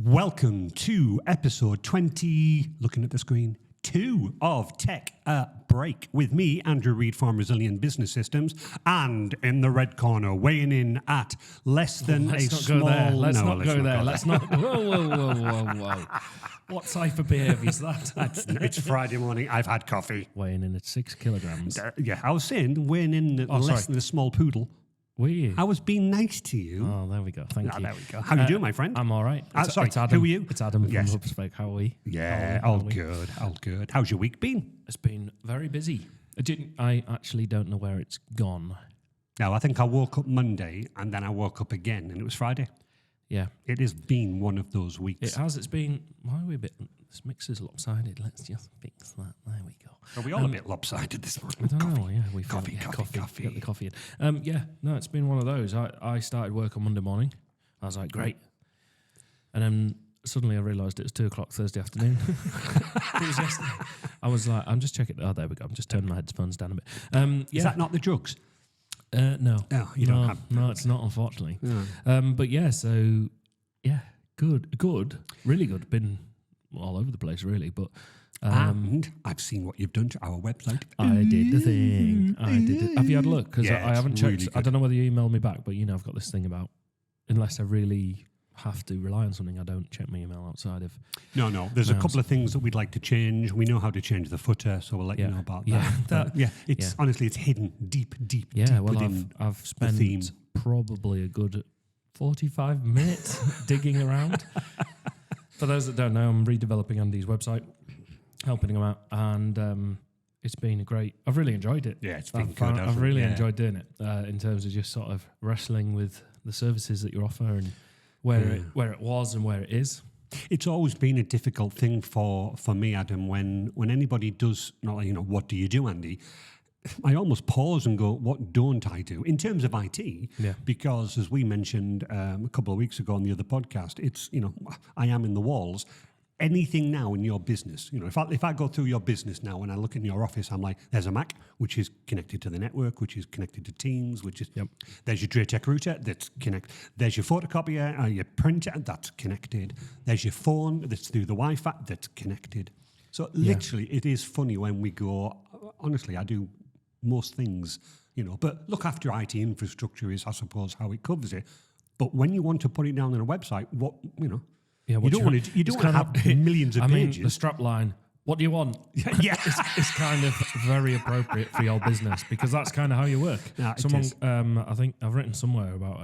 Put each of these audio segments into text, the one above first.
Welcome to episode 20, looking at the screen, 2 of Tech Break with me, Andrew Reid from Resilient Business Systems, and in the red corner, weighing in at less than Let's a not small... go there. Let's no, not go there. Let's not... Whoa. What type of behaviour is that? It's Friday morning, I've had coffee. Weighing in at 6 kilograms. Yeah, I was saying, weighing in at less than a small poodle. Were you? I was being nice to you. Oh, there we go. Thank you. There we go. How you doing, my friend? I'm all right. Sorry, it's Adam. who are you? It's Adam Yes. from HubSpec. How are we? Yeah, How all are we? good, all good. How's your week been? It's been very busy. I actually don't know where it's gone. No, I think I woke up Monday and then I woke up again and it was Friday. Yeah. It has been one of those weeks. It has. It's been... Why are we a bit... This mixer's lopsided. Let's just fix that. There we go. Are we all a bit lopsided this morning? I don't know. Yeah, Coffee. Get the coffee in. No, it's been one of those. I started work on Monday morning. I was like, great. And then suddenly I realised it was 2:00 Thursday afternoon. It was yesterday. I was like, I'm just checking. Oh, there we go. I'm just turning my headphones down a bit. Is that not the drugs? No. Oh, you don't have... No, it's not, unfortunately. No. But yeah, so, yeah, good. Really good. Been all over the place, really, but... and I've seen what you've done to our website. I did the thing. Have you had a look? Because Yeah, I haven't checked. really I don't know whether you emailed me back, but I've got this thing about unless I really have to rely on something, I don't check my email outside of... No. There's a couple of things that we'd like to change. We know how to change the footer, so we'll let you know about that. Honestly, it's hidden deep within I've spent the theme. Probably a good 45 minutes digging around. For those that don't know, I'm redeveloping Andy's website, helping him out, and it's been great. I've really enjoyed it. Yeah, it's been good. I've really enjoyed doing it in terms of just sort of wrestling with the services that you offer and where it was and where it is. It's always been a difficult thing for me, Adam, when anybody does, what do you do, Andy? I almost pause and go, what don't I do? In terms of IT, because as we mentioned a couple of weeks ago on the other podcast, it's, I am in the walls. Anything now in your business, if I go through your business now and I look in your office, I'm like, there's a Mac, which is connected to the network, which is connected to Teams, which is, there's your Tech router that's connected. There's your photocopier, your printer, that's connected. There's your phone that's through the Wi-Fi, that's connected. So literally, it is funny when we go, honestly, I do most things, but look after IT infrastructure is, I suppose, how it covers it. But when you want to put it down on a website, you don't want to have millions of pages. The strap line, what do you want? Yeah. It's kind of very appropriate for your business because that's kind of how you work. Yeah, I think I've written somewhere about,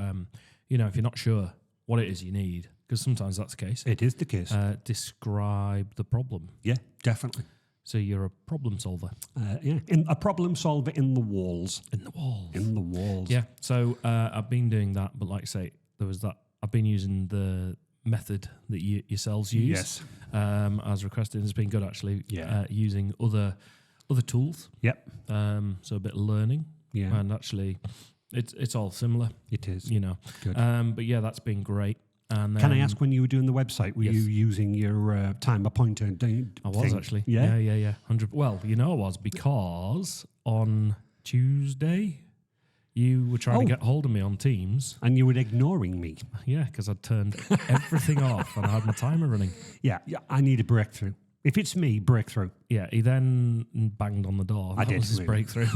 if you're not sure what it is you need, because sometimes that's the case. It is the case. Describe the problem. Yeah, definitely. So you're a problem solver. A problem solver in the walls. In the walls. Yeah. So I've been doing that, but like I say, there was that. I've been using the method that yourselves use. Yes. As requested. It's been good actually. Yeah. Using other tools. Yep. So a bit of learning. Yeah. And actually, it's all similar. It is. Good. But yeah, that's been great. And can I ask, when you were doing the website, were you using your timer pointer? I was actually. Yeah. 100. Well, I was because on Tuesday you were trying to get hold of me on Teams, and you were ignoring me. Yeah, because I'd turned everything off and I had my timer running. Yeah. I need a breakthrough. If it's me, breakthrough. Yeah, he then banged on the door. That was his breakthrough.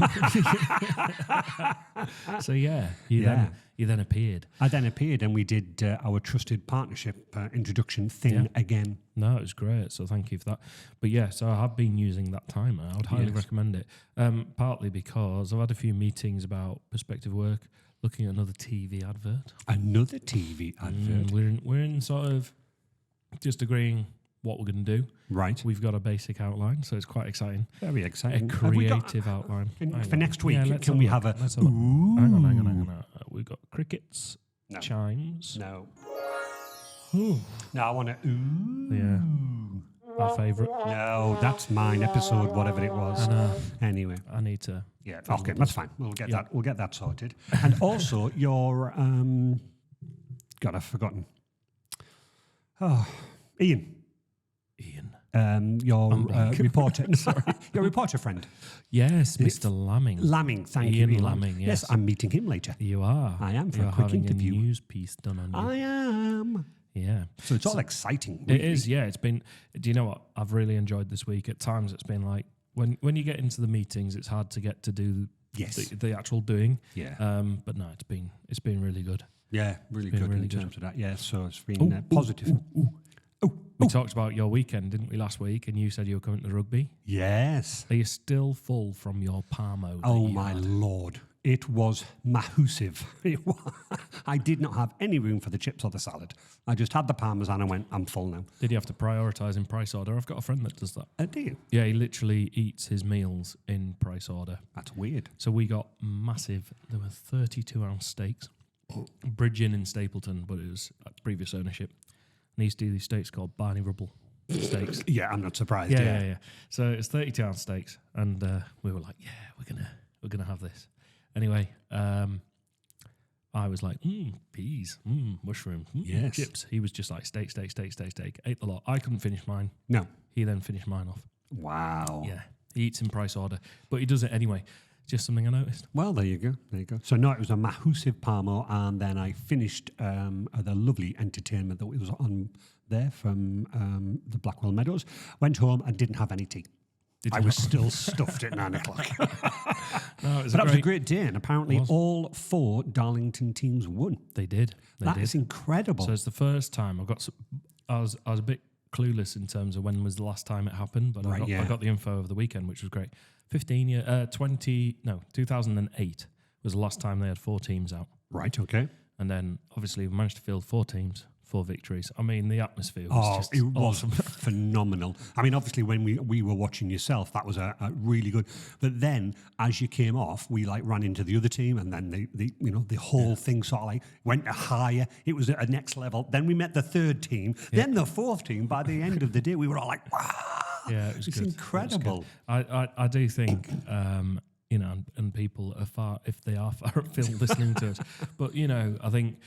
So yeah, you then appeared. I then appeared, and we did our trusted partnership introduction thing again. No, it was great. So thank you for that. But yeah, so I have been using that timer. I would highly recommend it. Partly because I've had a few meetings about prospective work, looking at another TV advert. Another TV advert. We're in sort of just agreeing what we're going to do. Right. We've got a basic outline, so it's quite exciting. Very exciting. A creative outline. For next week, can we have a... Hang on. We've got crickets, chimes. No. Ooh. No, I want to... Ooh. Yeah. Our favourite. No, that's mine, episode, whatever it was. Anyway. I need to... Yeah, okay, that's fine. We'll get that. We'll get that sorted. And also, your... God, I've forgotten. Oh, Ian. your reporter, your reporter friend. Yes, Mr. Lamming. Lamming, thank Ian you. Lamming, yes. I'm meeting him later. You are. I am, for You're a quick having interview. A news piece done on you. I am. Yeah. So it's all exciting. It is, yeah. It's been, do you know what? I've really enjoyed this week. At times it's been like, when you get into the meetings, it's hard to get to do the actual doing. Yeah. But no, it's been really good. Yeah, really good really in good. terms of that. Yeah, so it's been positive. We talked about your weekend, didn't we, last week? And you said you were coming to rugby. Yes. Are you still full from your Parmo? Oh, my Lord. It was massive. I did not have any room for the chips or the salad. I just had the parmesan and went, I'm full now. Did you have to prioritise in price order? I've got a friend that does that. Do you? Yeah, he literally eats his meals in price order. That's weird. So we got massive, there were 32-ounce steaks. Bridge Inn in Stapleton, but it was at previous ownership. And he used to do these steaks called Barney Rubble steaks. Yeah, I'm not surprised. Yeah. So it's 32-ounce steaks, and we were like, yeah, we're gonna have this. Anyway, I was like, peas, mushroom, yes. chips. He was just like steak. Ate the lot. I couldn't finish mine. No. He then finished mine off. Wow. Yeah, he eats in price order, but he does it anyway. Just something I noticed. Well, there you go. So no, it was a massive Parmo, and then I finished the lovely entertainment that was on there from the Blackwell Meadows. Went home and didn't have any tea. I was still stuffed at 9 o'clock. No, but that was a great day, and apparently all 4 Darlington teams won. They did. That is incredible. So it's the first time I was a bit clueless in terms of when was the last time it happened, but I got the info over the weekend, which was great. 2008 was the last time they had 4 teams out. Right, okay. And then obviously we managed to field 4 teams, 4 victories. I mean, the atmosphere was just awesome. Phenomenal. I mean, obviously when we were watching yourself, that was a really good. But then as you came off, we like ran into the other team, and then the whole thing sort of like went higher. It was at a next level. Then we met the 3rd team, then the 4th team. By the end of the day, we were all like, wow. Yeah, it was it's good. incredible. I do think, and people are far, if they are far afield listening to us, but, I think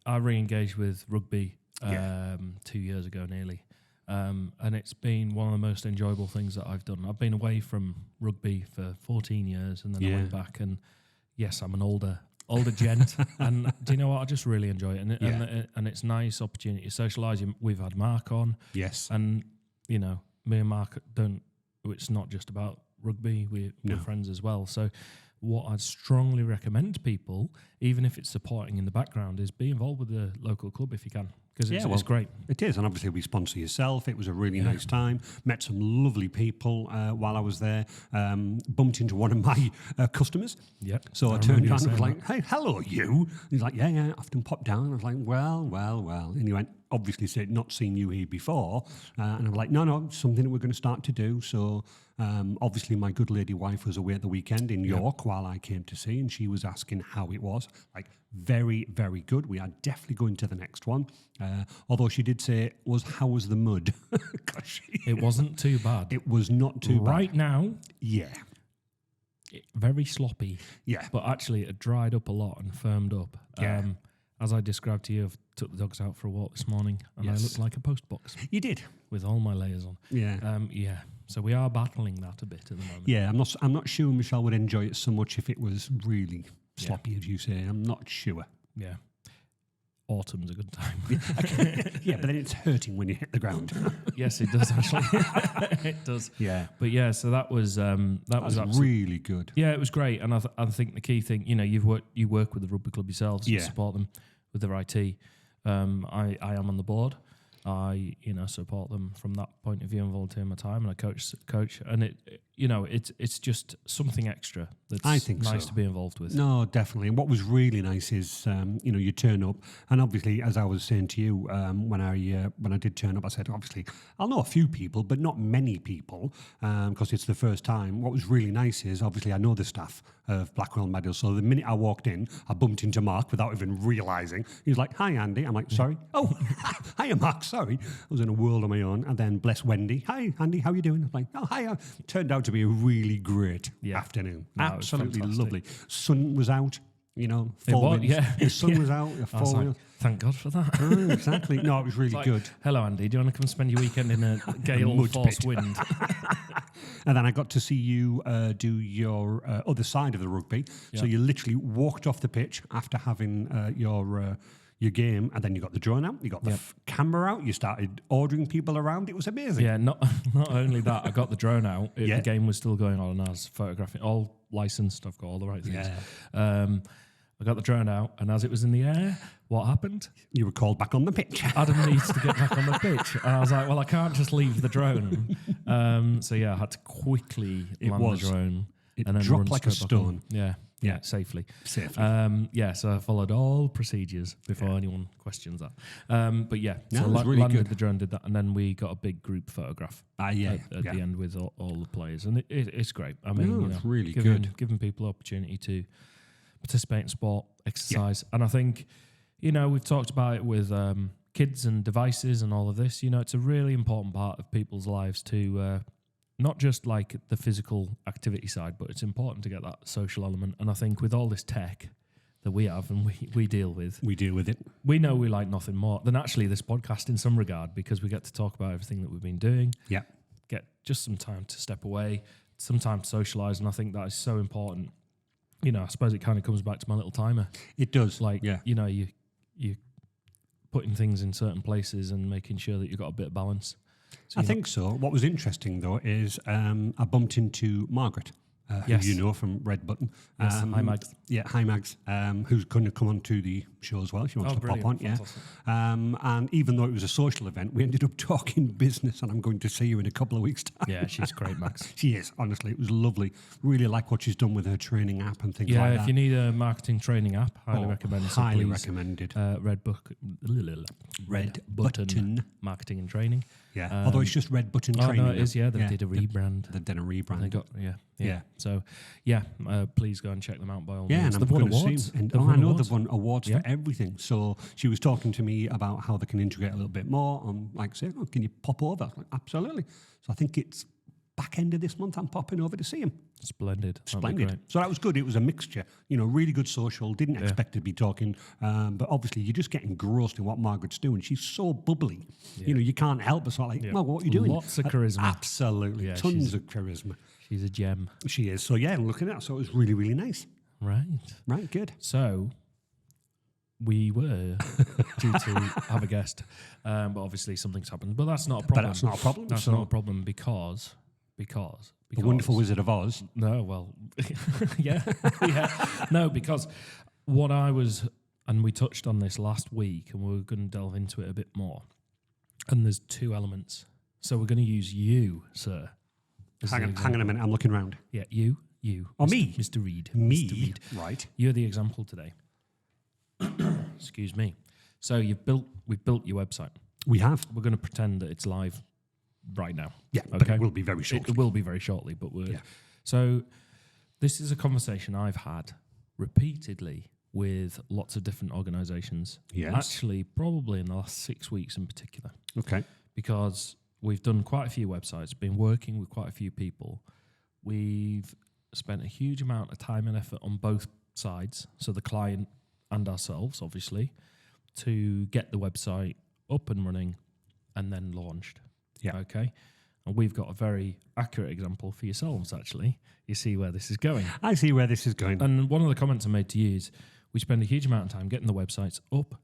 I re-engaged with rugby 2 years ago nearly, and it's been one of the most enjoyable things that I've done. I've been away from rugby for 14 years, and then I went back, and yes, I'm an older gent, and do you know what? I just really enjoy it, and it's a nice opportunity to socialise. We've had Mark on, yes, and me and Mark it's not just about rugby, we're friends as well. So what I'd strongly recommend to people, even if it's supporting in the background, is be involved with the local club if you can, because it's great. It is, and obviously we sponsor yourself. It was a really nice time. Met some lovely people while I was there. Bumped into one of my customers. Yep. So I turned around and was like, hey, hello, you. He's like, yeah, often pop down. And I was like, well. And he went, obviously said, not seen you here before. And I'm like, no, something that we're going to start to do. So obviously my good lady wife was away at the weekend in York while I came to see, and she was asking how it was. Like, very, very good. We are definitely going to the next one. Although she did say, how was the mud? It wasn't too bad. It was not too bad. Right now, yeah. Very sloppy. Yeah. But actually it dried up a lot and firmed up. Yeah. As I described to you, I've took the dogs out for a walk this morning, and I looked like a post box. You did. With all my layers on. Yeah. So we are battling that a bit at the moment. Yeah, I'm not sure Michelle would enjoy it so much if it was really sloppy, as you say. I'm not sure. Yeah. Autumn's a good time. Yeah, but then it's hurting when you hit the ground. Yes, it does actually. It does. Yeah. But yeah, so that was really good. Yeah, it was great, and I think the key thing, you work with the rugby club yourselves, you support them with their IT. I am on the board. I support them from that point of view and volunteer my time, and I coach, and it's just something extra that's nice to be involved with. No, definitely. And what was really nice is you turn up, and obviously, as I was saying to you when I did turn up, I said obviously I'll know a few people, but not many people because it's the first time. What was really nice is obviously I know the staff of Blackwell Meadows, so the minute I walked in, I bumped into Mark without even realising. He was like, "Hi, Andy." I'm like, "Sorry." "Oh, hiya, Mark. Sorry." I was in a world of my own. And then bless Wendy. "Hi, Andy. How you doing?" I'm like, "Oh, hiya." Turned out to be a really great afternoon. No, absolutely lovely. Sun was out. You know, It four was, wheels. yeah. The sun was out. I was Four like, wheels. thank God for that. Oh, exactly. No, it was really Like, good. hello, Andy. Do you want to come spend your weekend in a gale mud force pit. wind? And then I got to see you do your other side of the rugby. So you literally walked off the pitch after having your game, and then you got the drone out, you got the camera out, you started ordering people around. It was amazing. Yeah, not only that, I got the drone out. Yeah. The game was still going on, and I was photographing, all licensed. I've got all the right things. Yeah. I got the drone out, and as it was in the air, what happened? You were called back on the pitch. Adam needs to get back on the pitch. And I was like, well, I can't just leave the drone. So yeah, I had to quickly land the drone. It and then dropped run like a straight back on. stone. Yeah, safely. Safely. So I followed all procedures before anyone questions that. But yeah, No, so it was really landed good. the drone, did that, and then we got a big group photograph at the end with all the players, and it's great. I mean, No, you know, it's really good. giving people opportunity to participate in sport, exercise, and I think, you know, we've talked about it with kids and devices and all of this. You know, it's a really important part of people's lives to. Not just like the physical activity side, but it's important to get that social element. And I think with all this tech that we have and we deal with, we know we like nothing more than actually this podcast in some regard, because we get to talk about everything that we've been doing. Yeah. Get just some time to step away, some time to socialise. And I think that is so important. You know, I suppose it kind of comes back to my little timer. It does. Like, you know, you putting things in certain places and making sure that you've got a bit of balance. I think so. What was interesting, though, is I bumped into Margaret, who you know from Red Button. Yes, hi, Mags. Yeah, hi, Mags, who's going to come on to the show as well. She wants to pop on, Fantastic. And even though it was a social event, we ended up talking business, and I'm going to see you in a couple of weeks' time. Yeah, she's great, Max. She is, honestly. It was lovely. Really like what she's done with her training app and things like that. Yeah, if you need a marketing training app, highly recommend. So highly please, recommended. Red Button Marketing and Training. Yeah, although it's just Red Button Oh, Training. no, it is, yeah. They did a rebrand. They did a rebrand. They got, Yeah. So, please go and check them out by all Yeah, means. and I'm They've won going to see awards. them. And, They've I won know awards. they've won awards for everything. So she was talking to me about how they can integrate a little bit more. I'm like, saying, oh, can you pop over? I'm like, absolutely. So I think it's back end of this month. I'm popping over to see him. Splendid. That'd be Splendid. great. So that was good. It was a mixture. You know, really good social. Didn't expect to be talking. But obviously, you're just getting engrossed in what Margaret's doing. She's so bubbly. Yeah. You know, you can't help but sort of like, well, what are you doing? Lots of charisma. Absolutely. Yeah, Tons of charisma. She's a gem. She is. So yeah, looking at that. So it was really, really nice. Right. Right, good. So we were due to have a guest, but obviously something's happened. But that's not a problem. But that's not a problem. That's so not a problem because the Wonderful Wizard of Oz. No, well, yeah. No, because what I was, and we touched on this last week, and we're going to delve into it a bit more. And there's two elements. So we're going to use you, sir. Hang on a minute. I'm looking around. Yeah, you. Oh, Mr. me? Mr. Reed. Me? Mr. Reed. Right. You're the example today. Excuse me. So we've built your website. We have. We're going to pretend that it's live right now. Yeah, okay. but it will be very shortly. It will be very shortly, but so this is a conversation I've had repeatedly with lots of different organisations. Yes. Actually, probably in the last 6 weeks in particular. Okay. Because we've done quite a few websites, been working with quite a few people. We've spent a huge amount of time and effort on both sides, so the client and ourselves, obviously, to get the website up and running and then launched. Yeah. Okay. And we've got a very accurate example for yourselves, actually. You see where this is going. I see where this is going. And one of the comments I made to you is we spend a huge amount of time getting the websites up,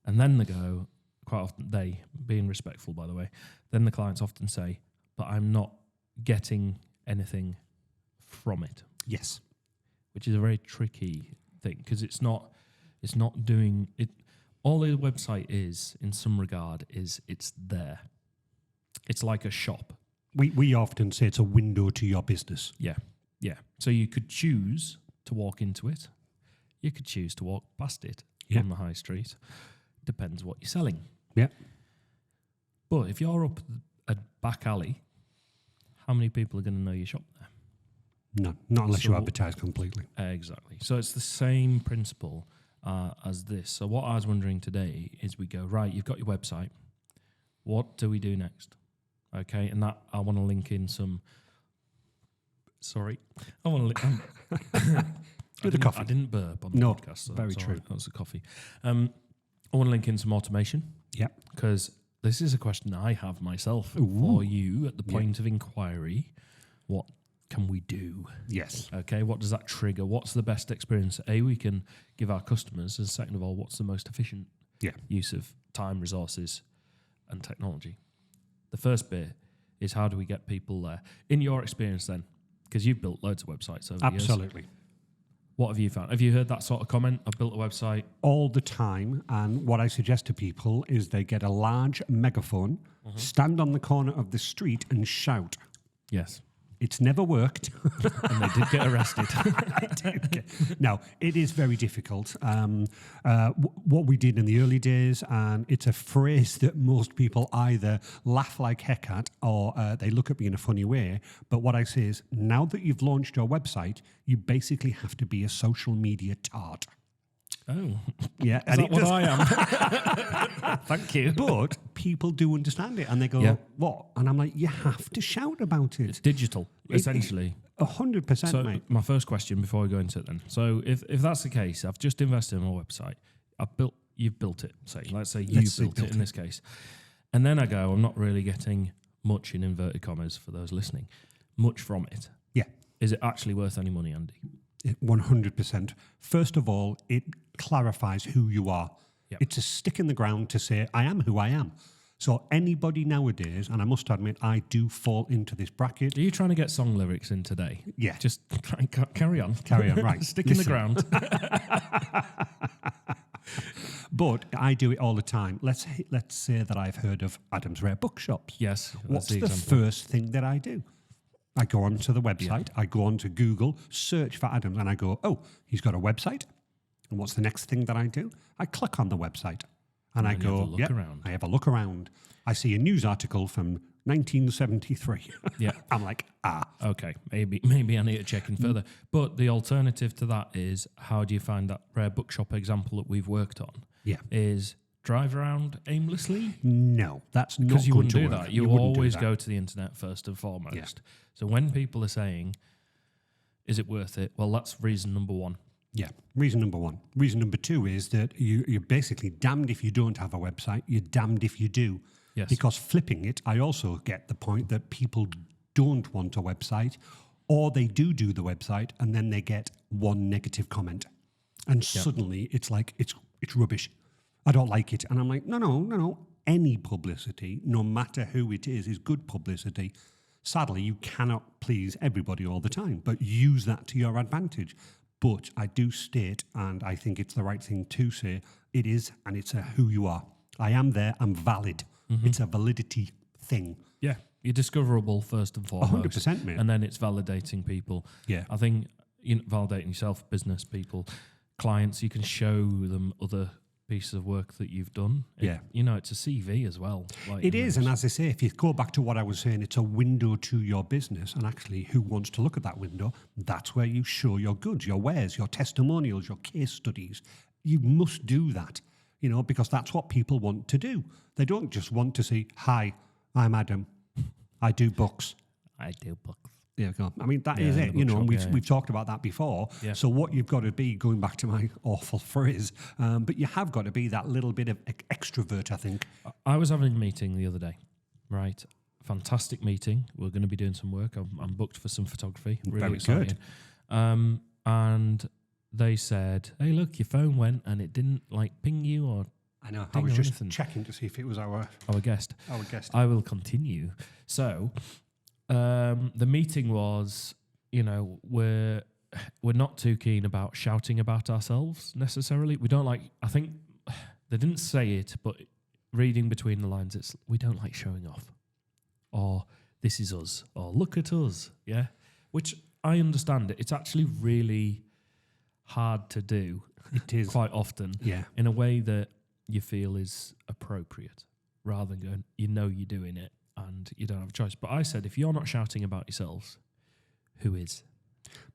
and then they go, quite often, they, being respectful, by the way, then the clients often say, but I'm not getting anything from it. Yes. Which is a very tricky thing, because it's not doing it. All the website is, in some regard, is it's there. It's like a shop. We often say it's a window to your business. Yeah. So you could choose to walk into it. You could choose to walk past it on the high street. Depends what you're selling. Yeah. But if you're up a back alley, how many people are going to know your shop there? No, not unless you advertise completely. Exactly. So it's the same principle as this. So what I was wondering today is we go, right, you've got your website. What do we do next? Okay, and that I want to link in some. Sorry, I want to. With the coffee. I didn't burp on the No, podcast. So very that's true. all right. That's the coffee. I want to link in some automation. Yeah. Because this is a question I have myself for you at the point of inquiry. What can we do? Yes. Okay, what does that trigger? What's the best experience we can give our customers? And second of all, what's the most efficient use of time, resources, and technology? The first bit is how do we get people there? In your experience then, because you've built loads of websites over the years. Absolutely. What have you found? Have you heard that sort of comment? I've built a website. All the time. And what I suggest to people is they get a large megaphone, stand on the corner of the street and shout. Yes. It's never worked. And they did get arrested. No, it is very difficult. What we did in the early days, and it's a phrase that most people either laugh like heck at or they look at me in a funny way. But what I say is, now that you've launched your website, you basically have to be a social media tart. Oh. Yeah. Is that what I am? Thank you. But people do understand it and they go, what? And I'm like, you have to shout about it. It's digital, essentially. 100%, So mate. my first question before we go into it then. So if that's the case, I've just invested in my website. You've built it, say. Let's say you built it in this case. And then I go, I'm not really getting much, in inverted commas for those listening, much from it. Yeah. Is it actually worth any money, Andy? 100%. First of all, it clarifies who you are. Yep. It's a stick in the ground to say, I am who I am. So anybody nowadays, and I must admit, I do fall into this bracket. Are you trying to get song lyrics in today? Yeah. Just try and carry on. Carry on, right. Stick in the ground. But I do it all the time. Let's say that I've heard of Adam's Rare Bookshops. Yes. What's the first thing that I do? I go onto the website, I go onto Google, search for Adams, and I go, oh, he's got a website. And what's the next thing that I do? I click on the website, and I go, I have a look around. I see a news article from 1973. Yeah. I'm like, Okay, maybe I need to check in further. But the alternative to that is, how do you find that rare bookshop example that we've worked on? Yeah. Is drive around aimlessly? No, that's not Because you wouldn't going do to work. that. You wouldn't do always that. go to the internet first and foremost. Yeah. So when people are saying, is it worth it? Well, that's reason number one. Yeah, reason number one. Reason number two is that you're basically damned if you don't have a website, you're damned if you do. Yes. Because flipping it, I also get the point that people don't want a website, or they do the website and then they get one negative comment. And suddenly it's like, it's rubbish. I don't like it. And I'm like, no. Any publicity, no matter who it is good publicity. Sadly, you cannot please everybody all the time, but use that to your advantage. But I do state, and I think it's the right thing to say, it is, and it's a who you are. I am there, I'm valid. It's a validity thing. Yeah, you're discoverable first and foremost. 100%, mate. And then it's validating people. Yeah. I think validating yourself, business people, clients, you can show them other pieces of work that you've done. It's a CV as well. It is, and as I say, if you go back to what I was saying, it's a window to your business, and actually who wants to look at that window, that's where you show your goods, your wares, your testimonials, your case studies. You must do that, because that's what people want to do. They don't just want to say, hi, I'm Adam, I do books. I do books. There you go. I mean, that is it, and we've talked about that before. Yeah. So what you've got to be, going back to my awful phrase, but you have got to be that little bit of extrovert, I think. I was having a meeting the other day, right? Fantastic meeting. We're going to be doing some work. I'm booked for some photography. Really Very exciting. good. And they said, hey, look, your phone went and it didn't ping you or I know. I was just checking to see if it was our guest. Our guest. I will continue. So the meeting was, we're not too keen about shouting about ourselves necessarily. We don't I think they didn't say it, but reading between the lines, we don't like showing off. Or this is us. Or look at us. Yeah. Which I understand it. It's actually really hard to do. It is. Quite often. Yeah. In a way that you feel is appropriate, rather than going, you're doing it and you don't have a choice. But I said, if you're not shouting about yourselves, who is?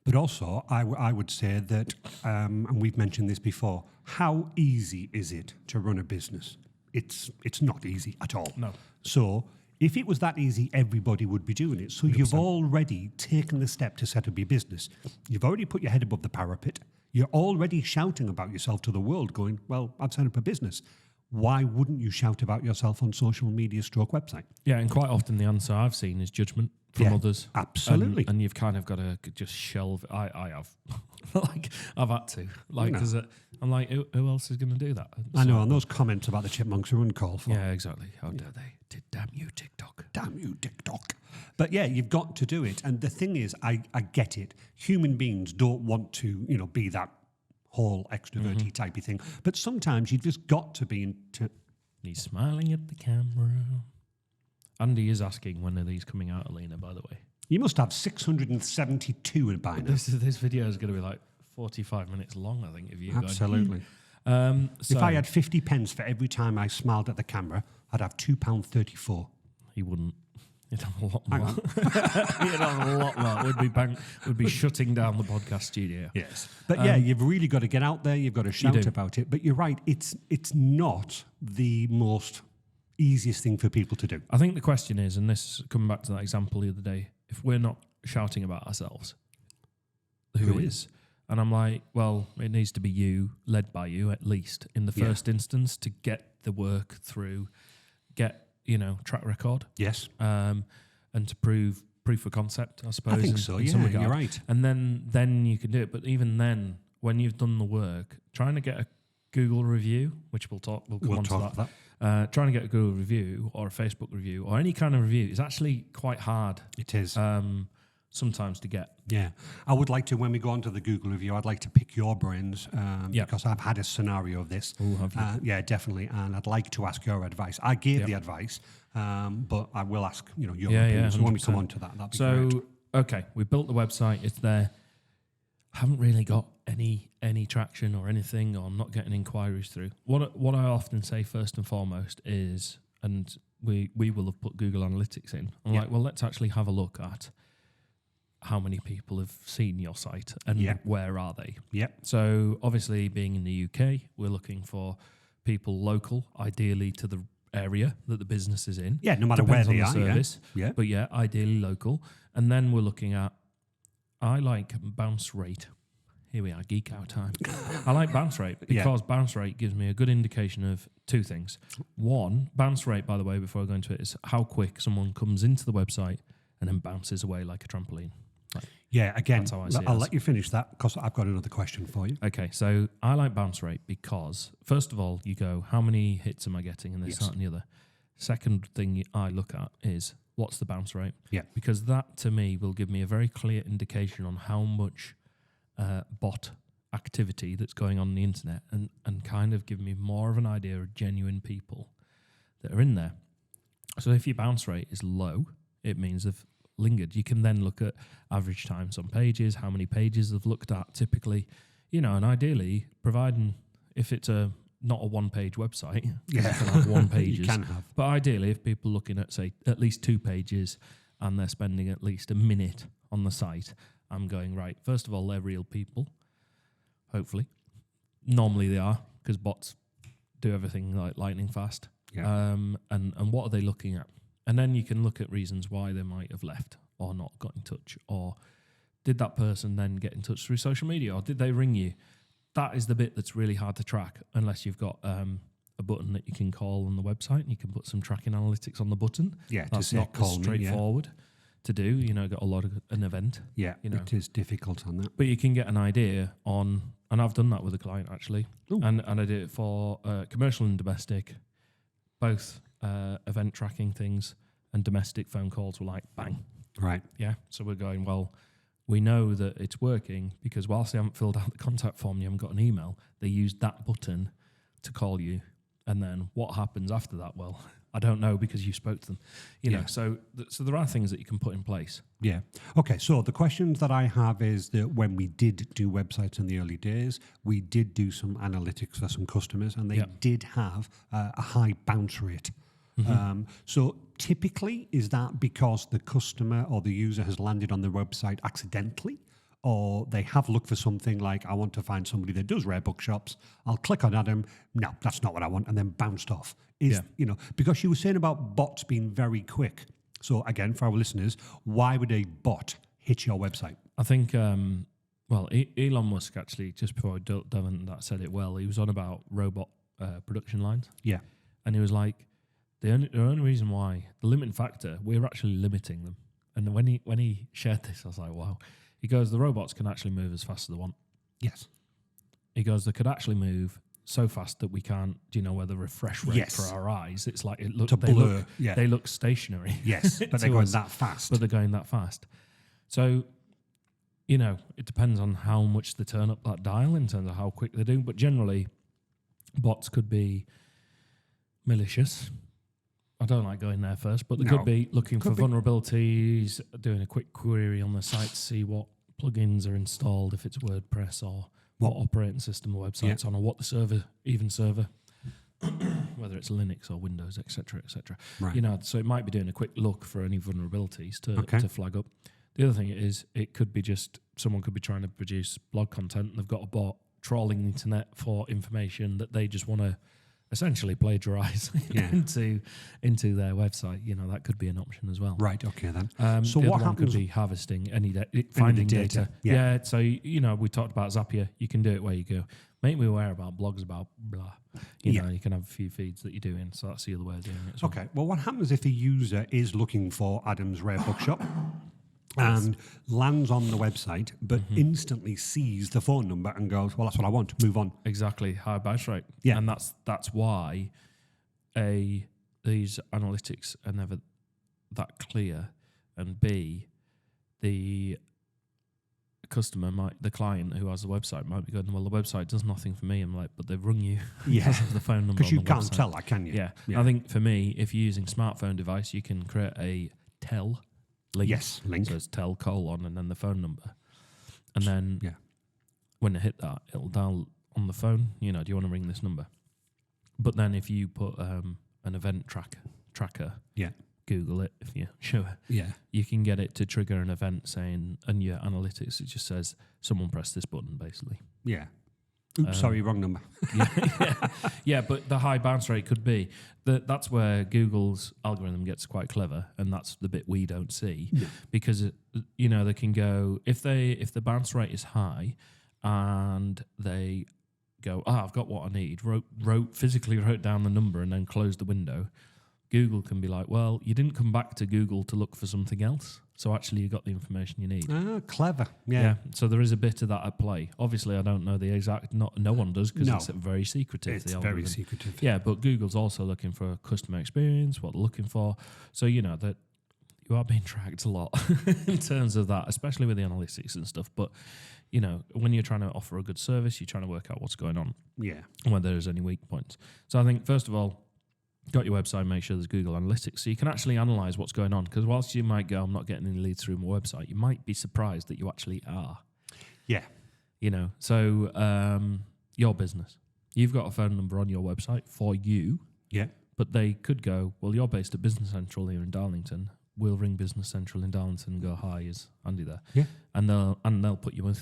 But also, I would say that, and we've mentioned this before, how easy is it to run a business? It's not easy at all. No. So If it was that easy, everybody would be doing it. So 100%. you've already taken the step to set up your business. You've already put your head above the parapet. You're already shouting about yourself to the world, going, well, I've set up a business. Why wouldn't you shout about yourself on social media / website? Yeah, and quite often the answer I've seen is judgment from others. Absolutely. And you've kind of got to just shelve. I have. Like, I've had to. Like, because I'm like, who else is going to do that? I know, and those comments about the chipmunks are uncalled for. Yeah, exactly. How dare they? Damn you, TikTok. Damn you, TikTok. But yeah, you've got to do it. And the thing is, I get it. Human beings don't want to, be that whole extroverty type of thing. But sometimes you've just got to be He's smiling at the camera. Andy is asking, when are these coming out, Alina, by the way? You must have 672 by now. This video is going to be like 45 minutes long, I think, if you Absolutely. So If I had 50 pence for every time I smiled at the camera, I'd have £2.34. He wouldn't. He'd have a lot more. He'd have a lot more. We'd be shutting down the podcast studio. Yes. But yeah, you've really got to get out there. You've got to shout about it. But you're right. It's not the most easiest thing for people to do. I think the question is, and this coming back to that example the other day, if we're not shouting about ourselves, who is? And I'm like, well, it needs to be you, led by you at least in the first instance, to get the work through, get track record. Yes. And to prove proof of concept, I suppose. I think so, yeah, you're right. And then you can do it. But even then, when you've done the work, trying to get a Google review, which we'll come on to that. Trying to get a Google review or a Facebook review or any kind of review is actually quite hard. It is. Sometimes to get. Yeah. I would like to, when we go on to the Google review, I'd like to pick your brains because I've had a scenario of this. Oh, have you? Yeah, definitely. And I'd like to ask your advice. I gave the advice, but I will ask your opinion. So when we come on to that'd be great. Okay, we built the website. It's there. Haven't really got any traction or anything, or not getting inquiries through. What I often say first and foremost is, and we will have put Google Analytics in. I'm like, well, let's actually have a look at how many people have seen your site and where are they. Yep. So obviously, being in the UK, we're looking for people local, ideally to the area that the business is in. Yeah, no matter Depends where they on the are. service, Yeah. But yeah, ideally local. And then we're looking at, I like bounce rate. Here we are, geek out time. I like bounce rate because bounce rate gives me a good indication of two things. One, bounce rate, by the way, before I go into it, is how quick someone comes into the website and then bounces away like a trampoline. Right. Yeah, again, That's how I see I'll it. let you finish that because I've got another question for you. Okay, so I like bounce rate because, first of all, you go, how many hits am I getting, and this, that, and the other. Second thing I look at is, what's the bounce rate? Yeah. Because that, to me, will give me a very clear indication on how much bot activity that's going on the internet and kind of give me more of an idea of genuine people that are in there. So if your bounce rate is low, it means they've lingered. You can then look at average times on pages, how many pages they've looked at typically, and ideally, providing if it's not a one-page website, you can have one pages. You can have. But ideally, if people are looking at, say, at least 2 pages and they're spending at least a minute on the site, I'm going, right, first of all, they're real people, hopefully. Normally they are, because bots do everything like lightning fast. Yeah. And what are they looking at? And then you can look at reasons why they might have left or not got in touch, or did that person then get in touch through social media, or did they ring you? That is the bit that's really hard to track unless you've got a button that you can call on the website and you can put some tracking analytics on the button. Yeah, that's not as straightforward to do. Got a lot of an event. Yeah, it is difficult on that. But you can get an idea on, and I've done that with a client actually, and I did it for commercial and domestic, both event tracking things and domestic phone calls were like bang. Right. Yeah. So we're going, well, we know that it's working because whilst they haven't filled out the contact form, you haven't got an email, they used that button to call you. And then what happens after that? Well, I don't know because you spoke to them. know. So there are things that you can put in place. Yeah. Okay. So the questions that I have is that when we did do websites in the early days, we did do some analytics for some customers, and they did have a high bounce rate. Mm-hmm. So typically, is that because the customer or the user has landed on the website accidentally, or they have looked for something like, I want to find somebody that does rare bookshops. I'll click on Adam. No, that's not what I want. And then bounced off. Because you were saying about bots being very quick. So again, for our listeners, why would a bot hit your website? I think, Elon Musk actually, just before I delve into that, said it well. He was on about robot production lines. Yeah. And he was like, the only reason why, the limiting factor, we're actually limiting them. And when he shared this, I was like, wow. He goes, the robots can actually move as fast as they want. Yes. He goes, they could actually move so fast that we can't, where the refresh rate for our eyes, it's like it looks to blur. They look stationary. Yes, but they're going that fast. But they're going that fast. So, it depends on how much they turn up that dial in terms of how quick they do. But generally, bots could be malicious. I don't like going there first, but they could be looking for vulnerabilities, doing a quick query on the site to see what plugins are installed, if it's WordPress, or what operating system the website's on, or what the server, whether it's Linux or Windows, etc., etc. Right. So it might be doing a quick look for any vulnerabilities to flag up. The other thing is, it could be just someone could be trying to produce blog content, and they've got a bot trawling the internet for information that they just want to essentially plagiarize into their website. That could be an option as well. Right. Okay. Then. So what happens? Could be harvesting finding data. Yeah. So we talked about Zapier. You can do it where you go. Make me aware about blogs about blah. You can have a few feeds that you're doing. So that's the other way of doing it. Okay. Well, what happens if a user is looking for Adam's Rare Bookshop and lands on the website, but instantly sees the phone number and goes, well, that's what I want, move on. Exactly, high bounce rate. Yeah. And that's why these analytics are never that clear, and B, the client who has the website might be going, well, the website does nothing for me. I'm like, but they've rung you because of the phone number. Because you can't website. tell that, can you? Yeah. I think for me, if you're using smartphone device, you can create a tell link. Yes, link. So it's tell : and then the phone number. And then when I hit that, it'll dial on the phone, do you want to ring this number? But then if you put an event tracker, Google it if you're sure. Yeah. You can get it to trigger an event saying, and your analytics, it just says, someone pressed this button, basically. Yeah. Oops, sorry, wrong number. Yeah, but the high bounce rate could be that's where Google's algorithm gets quite clever, and that's the bit we don't see because they can go if the bounce rate is high, and they go, I've got what I need. Physically wrote down the number and then closed the window. Google can be like, well, you didn't come back to Google to look for something else. So actually you got the information you need. Ah, clever. Yeah. So there is a bit of that at play. Obviously, I don't know the exact, no one does because it's very secretive. It's very secretive. Yeah, but Google's also looking for customer experience, what they're looking for. So, that you are being tracked a lot in terms of that, especially with the analytics and stuff. But, when you're trying to offer a good service, you're trying to work out what's going on. Yeah. And whether there's any weak points. So I think, first of all, got your website, make sure there's Google Analytics so you can actually analyze what's going on. Because whilst you might go, I'm not getting any leads through my website, you might be surprised that you actually are. Yeah. So your business. You've got a phone number on your website for you. Yeah. But they could go, well, you're based at Business Central here in Darlington. We'll ring Business Central in Darlington and go, hi, is Andy there? Yeah. And they'll put you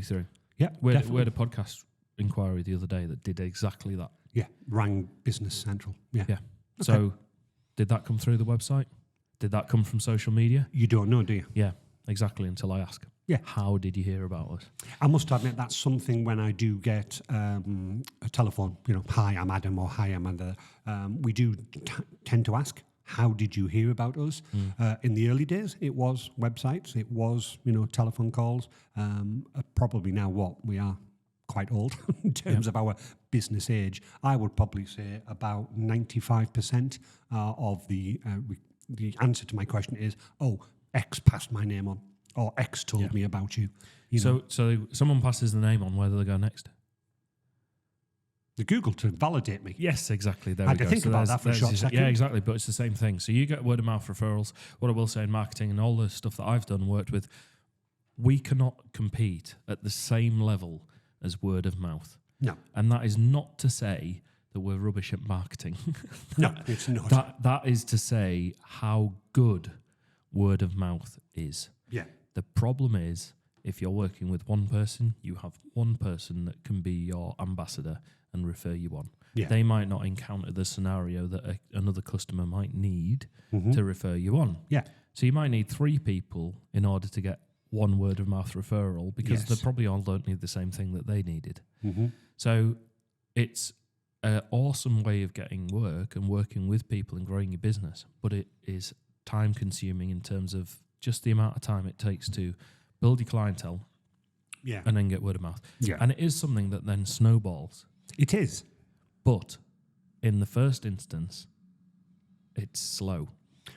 through. Yeah. We had a podcast inquiry the other day that did exactly that. Yeah, rang Business Central. Yeah. Okay. So, did that come through the website? Did that come from social media? You don't know, do you? Yeah, exactly, until I ask. Yeah. How did you hear about us? I must admit that's something when I do get a telephone, hi, I'm Adam, or hi, I'm Amanda. We do tend to ask, how did you hear about us? In the early days, it was websites, it was, telephone calls. Probably now we are quite old in terms of our business age. I would probably say about 95% of the answer to my question is, X passed my name on, or X told me about you. So someone passes the name on, where do they go next? The Google to validate me. Yes, exactly. There I we had go. to think about that for a short second. Yeah, exactly. But it's the same thing. So you get word of mouth referrals. What I will say in marketing and all the stuff that I've done and worked with, we cannot compete at the same level as word of mouth. No. And that is not to say that we're rubbish at marketing. No, it's not. That is to say how good word of mouth is. Yeah. The problem is if you're working with one person, you have one person that can be your ambassador and refer you on. Yeah. They might not encounter the scenario that another customer might need to refer you on. Yeah. So you might need 3 people in order to get one word of mouth referral, because they probably all don't need the same thing that they needed. So it's an awesome way of getting work and working with people and growing your business, but it is time consuming in terms of just the amount of time it takes to build your clientele and then get word of mouth. Yeah. And it is something that then snowballs. It is. But in the first instance, it's slow.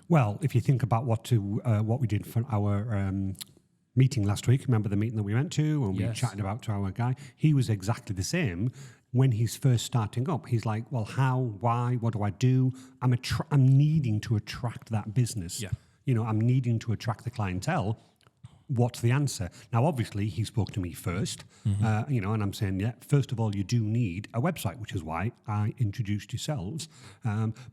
Well, if you think about what we did for our meeting last week, remember the meeting that we went to and we chatted about to our guy? He was exactly the same when he's first starting up. He's like, well, how, why, what do I do? I'm needing to attract that business. Yeah. You know, I'm needing to attract the clientele. What's the answer? Now, obviously, he spoke to me first, you know, and I'm saying, first of all, you do need a website, which is why I introduced yourselves.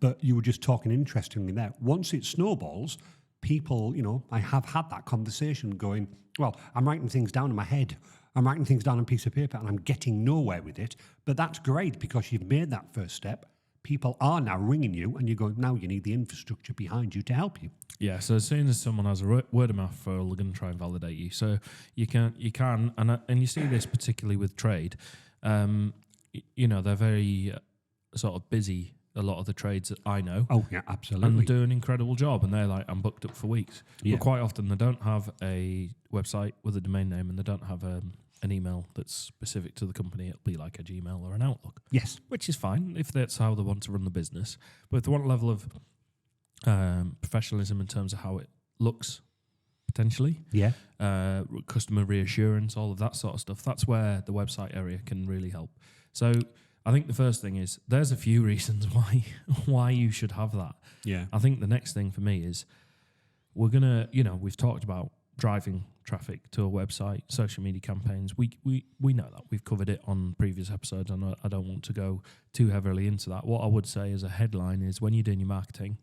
But you were just talking interestingly there. Once it snowballs, people, you know, I have had that conversation going, well, I'm writing things down in my head. I'm writing things down on a piece of paper and I'm getting nowhere with it. But that's great because you've made that first step. People are now ringing you and you're going, now you need the infrastructure behind you to help you. Yeah, so as soon as someone has a word of mouth referral, they're going to try and validate you. So you can, and you see this particularly with trade. You know, they're very sort of busy. A lot of the trades that I know. Oh yeah, absolutely. And do an incredible job, and they're like, I'm booked up for weeks. Yeah. But quite often they don't have a website with a domain name, and they don't have an email that's specific to the company. It'll be like a Gmail or an Outlook. Yes, which is fine if that's how they want to run the business. But if they want a level of professionalism in terms of how it looks, potentially, customer reassurance, all of that sort of stuff, that's where the website area can really help. So I think the first thing is there's a few reasons why you should have that. Yeah. I think the next thing for me is we're gonna, you know, we've talked about driving traffic to a website, social media campaigns. We know that. We've covered it on previous episodes. I don't want to go too heavily into that. What I would say as a headline is when you're doing your marketing,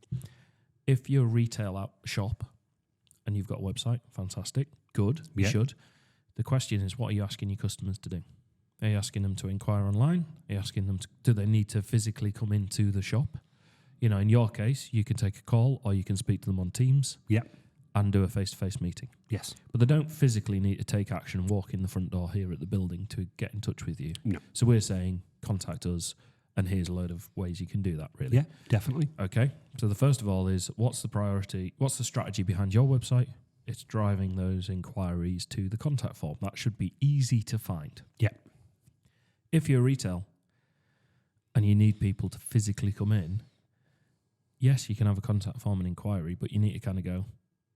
if you're a retail shop and you've got a website, fantastic, good, you should. The question is, what are you asking your customers to do? Are you asking them to inquire online? Are you asking them do they need to physically come into the shop? You know, in your case, you can take a call or you can speak to them on Teams and do a face-to-face meeting. Yes. But they don't physically need to take action and walk in the front door here at the building to get in touch with you. No. So we're saying contact us, and here's a load of ways you can do that, really. Yeah, definitely. Okay. So the first of all is, what's the priority? What's the strategy behind your website? It's driving those inquiries to the contact form. That should be easy to find. Yeah. If you're retail and you need people to physically come in, yes, you can have a contact form and inquiry, but you need to kind of go,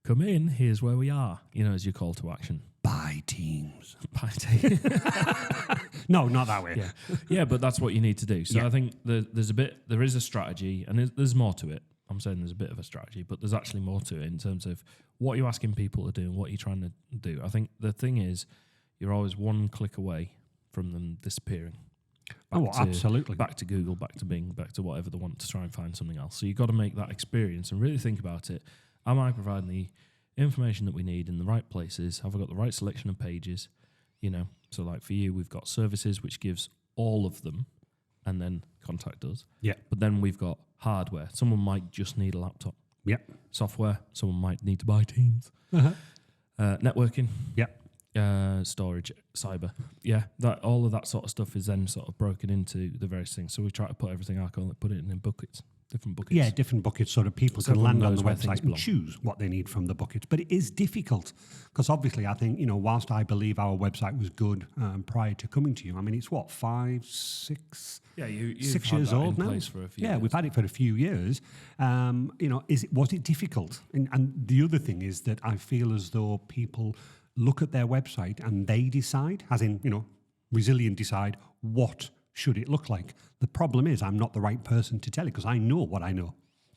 come in, here's where we are, you know, as your call to action. Buy Teams. Buy Teams. No, not that way. Yeah, but that's what you need to do. So I think there is a strategy, and there's more to it. I'm saying there's a bit of a strategy, but there's actually more to it in terms of what you're asking people to do and what you're trying to do. I think the thing is, you're always one click away from them disappearing. Absolutely. Back to Google, back to Bing, back to whatever they want to try and find something else. So you've got to make that experience and really think about it. Am I providing the information that we need in the right places? Have I got the right selection of pages? You know, so like for you, we've got services, which gives all of them, and then contact us. Yeah. But then we've got hardware. Someone might just need a laptop. Yeah. Software. Someone might need to buy Teams. Networking. Yeah. Storage, cyber, that all of that sort of stuff is then sort of broken into the various things. So we try to put everything, put it in buckets, different buckets. Yeah, different buckets so that people can land on the website and choose what they need from the buckets. But it is difficult because obviously I think, you know, whilst I believe our website was good prior to coming to you, I mean, it's what, 5, 6? Yeah, you've 6 had years that old in now. place for a few years. We've had it for a few years. You know, was it difficult? And the other thing is that I feel as though people look at their website and they decide, as in, you know, Resilient decide what should it look like. The problem is I'm not the right person to tell it because I know what I know,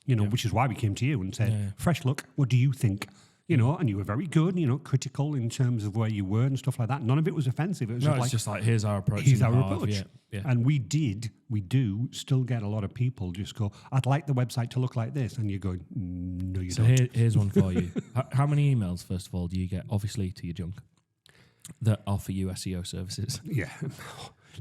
you know, which is why we came to you and said, fresh look, what do you think? You know, and you were very good, you know, critical in terms of where you were and stuff like that. None of it was offensive. It was just like, here's our approach. Here's our approach. And we do still get a lot of people just go, I'd like the website to look like this. And you're going, no, you don't. Here's one for you. How many emails, first of all, do you get, obviously, to your junk? that offer you SEO services. Yeah.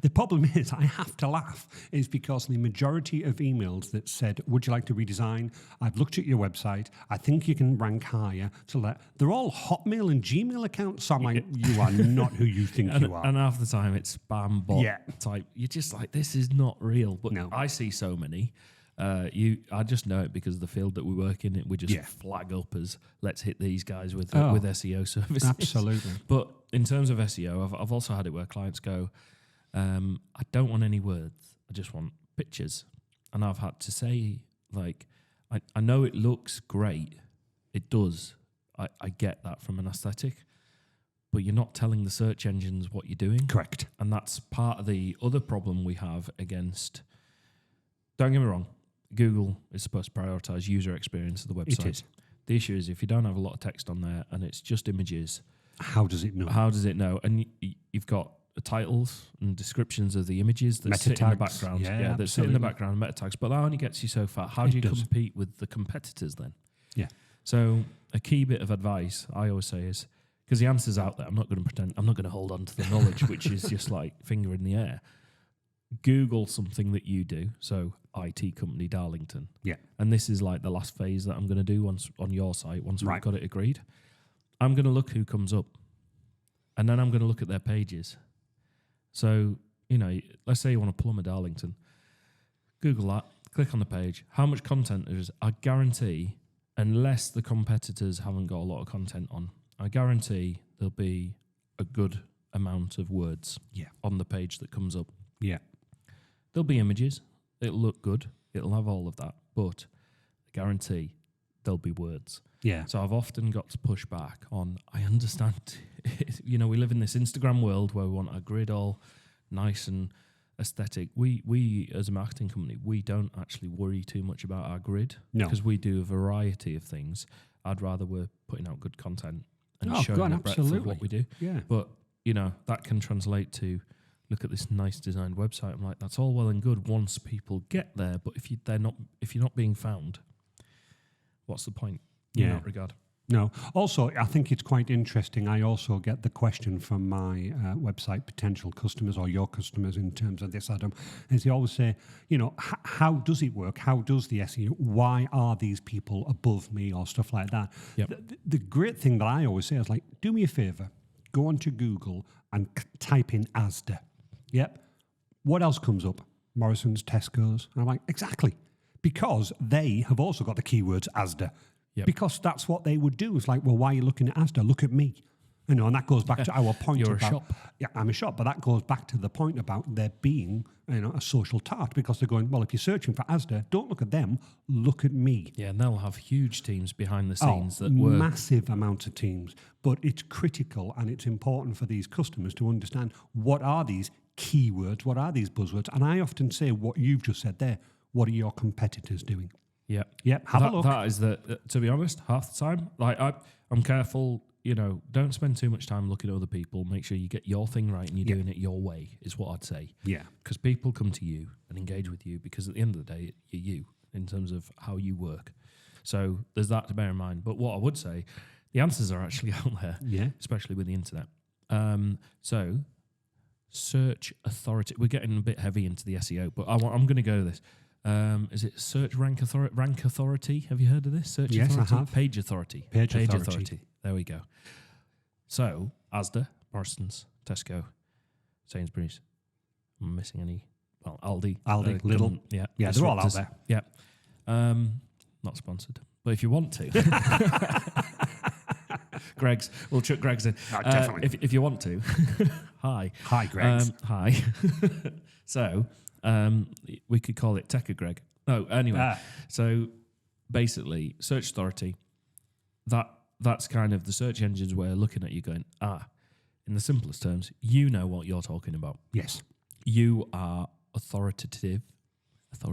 The problem is, I have to laugh, is because the majority of emails that said, would you like to redesign? I've looked at your website. I think you can rank higher. So they're all Hotmail and Gmail accounts. So I'm like, you are not who you think you are. And half the time it's spam bot type. You're just like, this is not real. But No. I see so many. I just know it because of the field that we work in. We just flag up as let's hit these guys with SEO services. Absolutely. But in terms of SEO, I've also had it where clients go, I don't want any words. I just want pictures. And I've had to say, like, I know it looks great. It does. I get that from an aesthetic. But you're not telling the search engines what you're doing. Correct. And that's part of the other problem we have against... Don't get me wrong. Google is supposed to prioritize user experience of the website. It is. The issue is if you don't have a lot of text on there and it's just images... How does it know? How does it know? And you've got titles and descriptions of the images that sit in the background. Yeah, that sit in the background, meta tags. But that only gets you so far. How do you compete with the competitors then? Yeah. So a key bit of advice I always say is, because the answer's out there, I'm not going to pretend, I'm not going to hold on to the knowledge, which is just like finger in the air. Google something that you do. So IT company Darlington. Yeah. And this is like the last phase that I'm going to do once on your site, once we've got it agreed. I'm going to look who comes up. And then I'm going to look at their pages. So, let's say you want a plumber Darlington. Google that, click on the page. How much content there is? I guarantee, unless the competitors haven't got a lot of content on, I guarantee there'll be a good amount of words on the page that comes up. Yeah. There'll be images. It'll look good. It'll have all of that. But I guarantee there'll be words. Yeah. So I've often got to push back on, I understand, we live in this Instagram world where we want our grid all nice and aesthetic. We as a marketing company, we don't actually worry too much about our grid because we do a variety of things. I'd rather we're putting out good content and showing the breadth of what we do. Yeah. But, that can translate to, look at this nice designed website. I'm like, that's all well and good once people get there. But if you're not being found, what's the point in that regard? No. Also, I think it's quite interesting. I also get the question from my website potential customers or your customers in terms of this, Adam, is they always say, how does it work? How does the SEO? Why are these people above me or stuff like that? Yep. The great thing that I always say is like, do me a favor, go onto Google and type in Asda. Yep. What else comes up? Morrison's, Tesco's. And I'm like, exactly. Because they have also got the keywords Asda. Yep. Because that's what they would do. It's like, well, why are you looking at Asda? Look at me. And that goes back to our point You're about... a shop. Yeah, I'm a shop. But that goes back to the point about there being a social tart, because they're going, well, if you're searching for Asda, don't look at them, look at me. Yeah, and they'll have huge teams behind the scenes that work. Massive amounts of teams. But it's critical and it's important for these customers to understand what are these keywords, what are these buzzwords. And I often say what you've just said there, what are your competitors doing? Yeah. Yep, have a look. That is to be honest, half the time, like I'm careful, don't spend too much time looking at other people. Make sure you get your thing right and you're doing it your way, is what I'd say. Yeah. Because people come to you and engage with you because at the end of the day, you're you in terms of how you work. So there's that to bear in mind. But what I would say, the answers are actually out there, especially with the internet. So search authority. We're getting a bit heavy into the SEO, but I'm going to go this. Is it search rank authority? Have you heard of this? Search authority? I have. Page authority. There we go. So Asda, Morrison's, Tesco, Sainsbury's. I'm missing any? Well, Aldi, Lidl. Yeah, they're all out there. Yeah, not sponsored, but if you want to, Greg's. We'll chuck Greg's in. No, definitely. If you want to, hi, Greg's. Hi. So. We could call it Techa Greg. No, anyway. So basically, search authority, that's kind of the search engine's way of looking at you going, in the simplest terms, you know what you're talking about. Yes. You are authoritative. A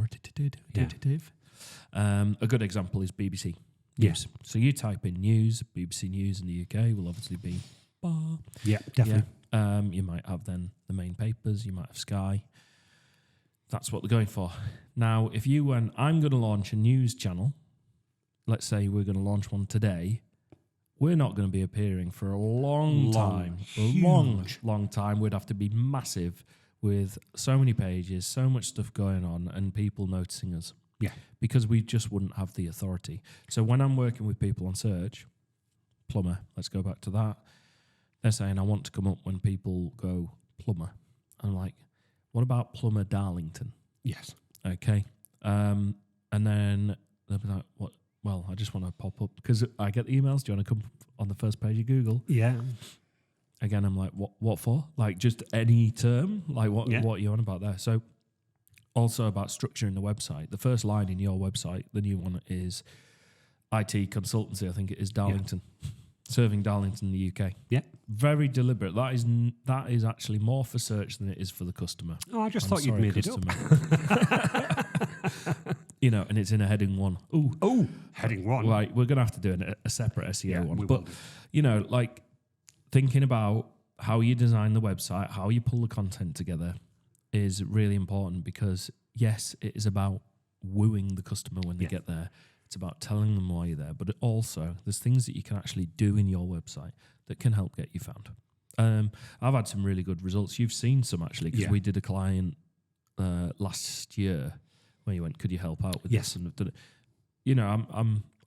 good example is BBC News. So you type in news, BBC News in the UK will obviously be bar. Yeah, definitely. Yeah. You might have then the main papers, you might have Sky. That's what they're going for. Now, if you went, I'm going to launch a news channel, let's say we're going to launch one today, we're not going to be appearing for a long time. Long time. We'd have to be massive with so many pages, so much stuff going on, and people noticing us. Yeah. Because we just wouldn't have the authority. So when I'm working with people on search, plumber, let's go back to that. They're saying, I want to come up when people go plumber. I'm like, what about plumber Darlington? Yes. Okay. And then they'll be like, what? Well, I just want to pop up because I get the emails. Do you want to come on the first page of Google? Yeah. Again, I'm like, what for? Like just any term? Like what are you on about there? So also about structuring the website. The first line in your website, the new one is IT consultancy. I think it is Darlington. Yeah. Serving Darlington in the UK. Yeah. Very deliberate. That is actually more for search than it is for the customer. Oh, I just thought you'd made it up. You know, and it's in a heading 1. Oh, heading 1. Right, we're going to have to do a separate SEO one. But, will. You know, like thinking about how you design the website, how you pull the content together is really important because, yes, it is about wooing the customer when they get there. It's about telling them why you're there. But also, there's things that you can actually do in your website that can help get you found. I've had some really good results. You've seen some, actually, because we did a client last year where you went, could you help out with this? And I've done it. You know,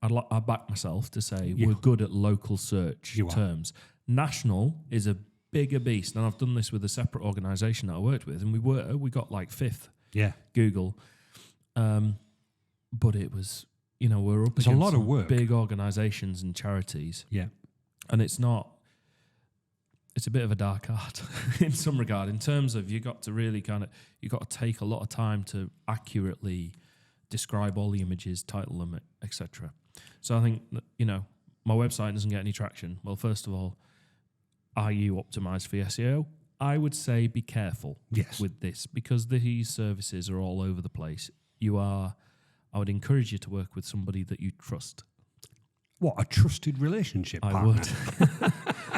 I back myself to say we're good at local search terms. National is a bigger beast, and I've done this with a separate organisation that I worked with, and we got like 5th Google, but it was, you know, we're up against a lot of work. Big organisations and charities, and it's a bit of a dark art in some regard, in terms of you got to take a lot of time to accurately describe all the images, title them, etc. So I think that, you know, my website doesn't get any traction. Well, first of all, are you optimized for SEO? I would say be careful with this because these services are all over the place. I would encourage you to work with somebody that you trust. What, a trusted relationship partner? I would.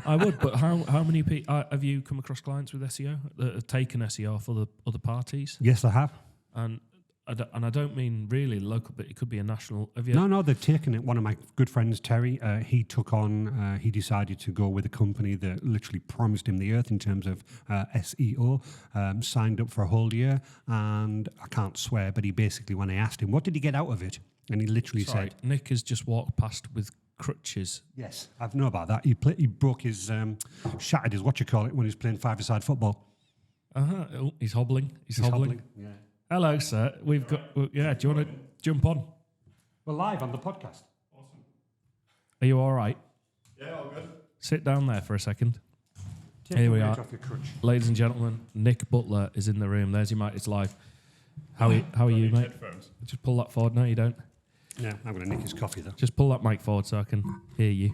I would, but how many people have you come across clients with SEO that have taken SEO for the other parties? Yes, I have. And I don't mean really local, but it could be a national. Have you? No, they've taken it. One of my good friends, Terry, he decided to go with a company that literally promised him the earth in terms of SEO, signed up for a whole year, and I can't swear, but he basically, when I asked him, what did he get out of it? And he literally said... Nick has just walked past with crutches. Yes, I've known about that. He broke his, shattered his, when he was playing five-a-side football. Oh, he's hobbling. He's hobbling. Yeah. Hello, sir. We've got... do you want to jump on? We're live on the podcast. Awesome. Are you all right? Yeah, all good. Sit down there for a second. Here we are. Off your crutch. Ladies and gentlemen, Nick Butler is in the room. There's your mic. It's live. How are you, mate? Headphones. Just pull that forward. No, you don't. Yeah, I'm going to nick his coffee, though. Just pull that mic forward so I can hear you.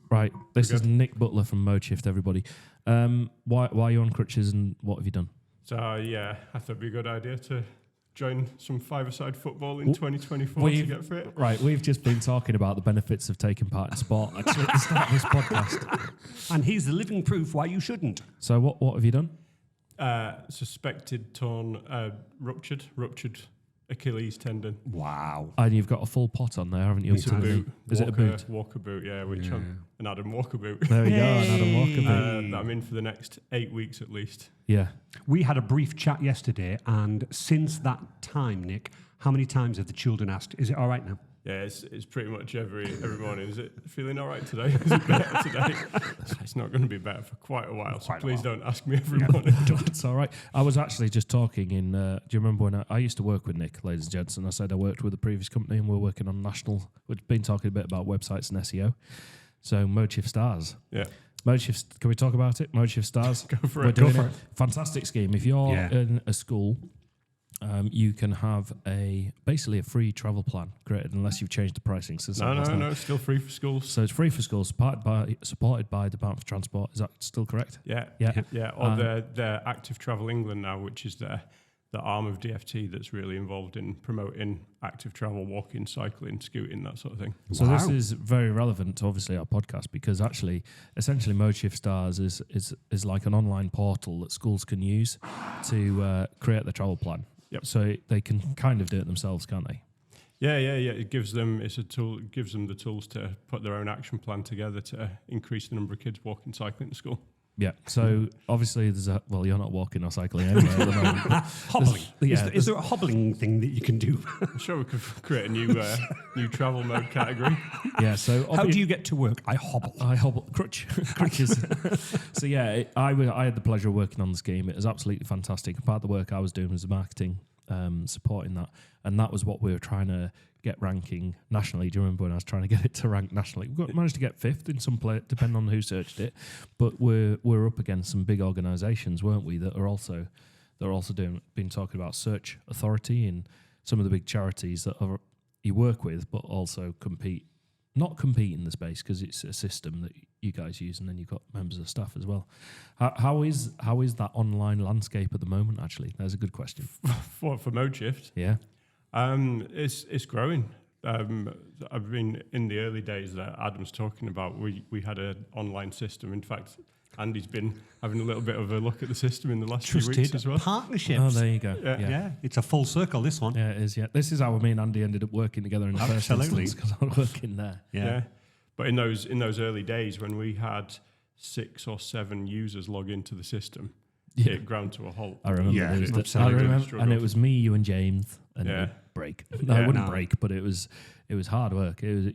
Right. This is Nick Butler from Modeshift, everybody. Why are you on crutches and what have you done? So, I thought it'd be a good idea to join some five-a-side football in 2024 to get fit. Right, we've just been talking about the benefits of taking part in sport actually at the start of this podcast. And he's the living proof why you shouldn't. So what have you done? Suspected ruptured Achilles tendon. Wow. And you've got a full pot on there, haven't you? It's a boot. Is it a boot? Walker boot, an Adam Walker boot. There we go, an Adam Walker boot. That I'm in for the next 8 weeks at least. Yeah. We had a brief chat yesterday, and since that time, Nick, how many times have the children asked, is it all right now? Yeah, it's pretty much every morning. Is it feeling all right today? Is it better today? It's not going to be better for quite a while, so please don't ask me every morning. It's all right. I was actually just talking in, do you remember when I used to work with Nick, ladies and gents, and I said I worked with a previous company and we're working on national, we've been talking a bit about websites and SEO. So Modeshift STARS. Yeah. Modeshift, can we talk about it? Modeshift STARS. Go for it. Fantastic scheme. If you're in a school, you can have basically a free travel plan created unless you've changed the pricing since. No, it's still free for schools. So it's free for schools, supported by the Department for Transport. Is that still correct? Yeah. Or their Active Travel England now, which is the arm of DFT that's really involved in promoting active travel, walking, cycling, scooting, that sort of thing. So this is very relevant to obviously our podcast because actually, essentially, Modeshift STARS is like an online portal that schools can use to create their travel plan. Yep. So they can kind of do it themselves, can't they? Yeah. It gives them the tools to put their own action plan together to increase the number of kids walking, cycling to school. Yeah. So obviously you're not walking or cycling anyway at the moment. Hobbling. Is there a hobbling thing that you can do? I'm sure we could create a new travel mode category. Yeah. So how do you get to work? I hobble. Crutches. So yeah, I had the pleasure of working on the scheme. It was absolutely fantastic. Part of the work I was doing was the marketing, supporting that, and that was what we were trying to get ranking nationally. Do you remember when I was trying to get it to rank nationally? Managed to get 5th in some place, depending on who searched it. But we're up against some big organisations, weren't we? That are also been talking about Search Authority and some of the big charities that you work with, but also not compete in the space because it's a system that you guys use, and then you've got members of staff as well. How is that online landscape at the moment? Actually, there's a good question. For Modeshift, yeah. It's growing. I mean, in the early days that Adam's talking about, we had an online system. In fact, Andy's been having a little bit of a look at the system in the last few weeks as well. Partnerships. Oh, there you go. Yeah, it's a full circle, this one. Yeah, it is. Yeah, this is how me and Andy ended up working together in the first instance because I was working there. Yeah. But in those early days when we had 6 or 7 users log into the system, it ground to a halt. I remember. And it was me, you, and James, and it would break. No, it wouldn't break, but it was hard work. It was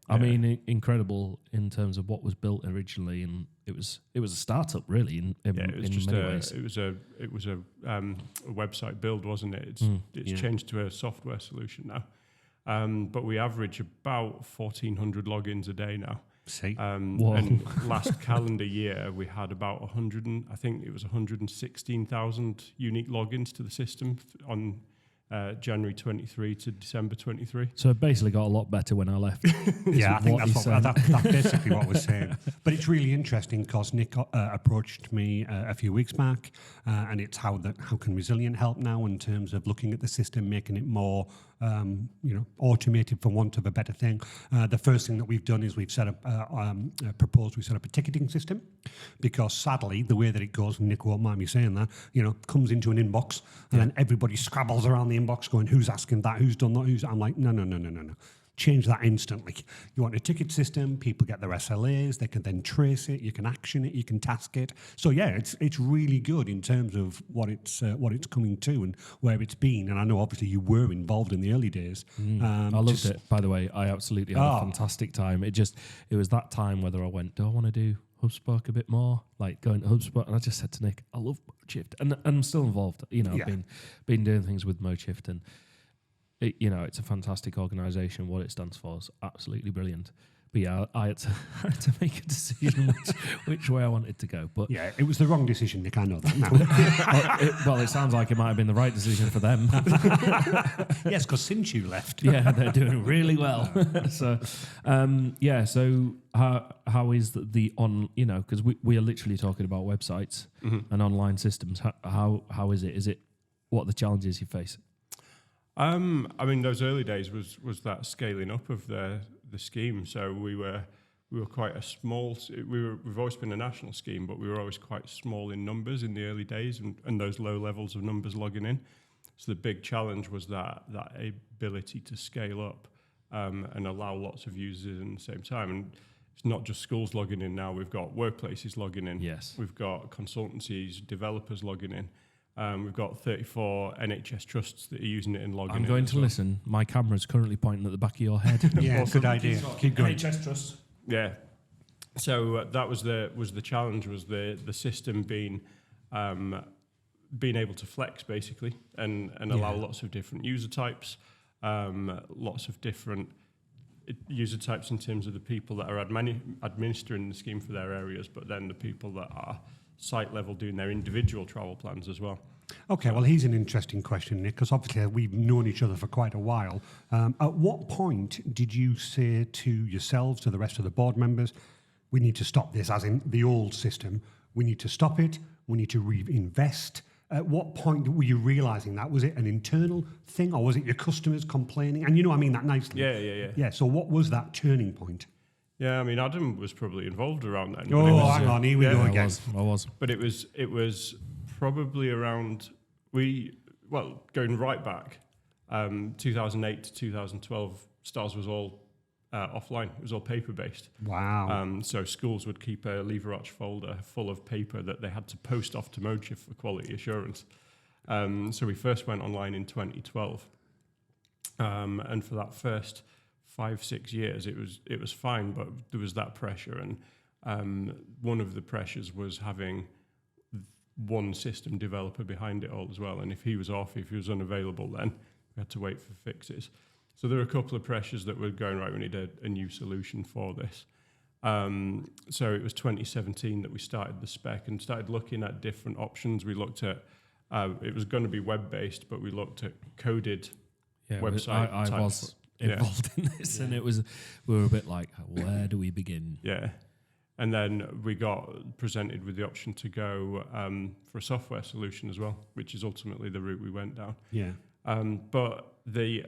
I mean, incredible in terms of what was built originally, and it was a startup really. In many ways. It was a website build, wasn't it? It's changed to a software solution now. But we average about 1,400 logins a day now. And last calendar year we had about 116,000 unique logins to the system on January 23 to December 23. So it basically got a lot better when I left. Yeah, I think that's basically what we're saying. But it's really interesting because Nick approached me a few weeks back, and it's how can Resilient help now in terms of looking at the system, making it more automated, for want of a better thing. The first thing that we've done is we've set up a ticketing system, because sadly the way that it goes, and Nick won't mind me saying that, comes into an inbox and then everybody scrabbles around the inbox going, who's asking that, who's done that, I'm like, no. Change that instantly. You want a ticket system, people get their SLAs, they can then trace it, you can action it, you can task it. So yeah, it's really good in terms of what it's coming to and where it's been. And I know obviously you were involved in the early days. I loved it, by the way. I absolutely had a fantastic time. It was that time whether I went, do I want to do HubSpot a bit more, like going to HubSpot, and I just said to Nick, I love Modeshift, and I'm still involved. I've been doing things with Modeshift, and it's a fantastic organisation. What it stands for is absolutely brilliant. But yeah, I had to make a decision which way I wanted to go. But yeah, it was the wrong decision, Nick. I know that now. It sounds like it might have been the right decision for them. Yes, because since you left, yeah, they're doing really well. So how is the on? Because we are literally talking about websites and online systems. How is it? Is it what are the challenges you face? I mean, those early days was that scaling up of the scheme. So we were quite a small. We've always been a national scheme, but we were always quite small in numbers in the early days, and those low levels of numbers logging in. So the big challenge was that ability to scale up and allow lots of users in the same time. And it's not just schools logging in now. We've got workplaces logging in. Yes. We've got consultancies, developers logging in. We've got 34 NHS trusts that are using it and logging in. I'm going to listen. My camera's currently pointing at the back of your head. Yeah, good idea. Keep going. NHS trusts. Yeah. So that was the challenge, was the system being able to flex basically and allow lots of different user types, lots of different user types in terms of the people that are administering the scheme for their areas, but then the people that are site level doing their individual travel plans as well. Okay, well, here's an interesting question, Nick, because obviously we've known each other for quite a while. At what point did you say to yourselves, to the rest of the board members, we need to stop this, as in the old system, we need to stop it, we need to reinvest? At what point were you realising that? Was it an internal thing, or was it your customers complaining? And I mean that nicely. Yeah. Yeah, so what was that turning point? Yeah, I mean, Adam was probably involved around then. Hang on, here we go again. I was. But it was probably around, going right back, 2008 to 2012, STARS was all offline. It was all paper-based. Wow. So schools would keep a lever arch folder full of paper that they had to post off to Modeshift for quality assurance. So we first went online in 2012. And for that first 5-6 years, it was fine, but there was that pressure. And one of the pressures was having one system developer behind it all as well. And if he was off, if he was unavailable, then we had to wait for fixes. So there were a couple of pressures that were going, right, we need a new solution for this. So it was 2017 that we started the spec and started looking at different options. We looked at, it was going to be web-based, but we looked at coded website. I was involved in this, and we were a bit like, where do we begin? Yeah. And then we got presented with the option to go for a software solution as well, which is ultimately the route we went down. Yeah. But the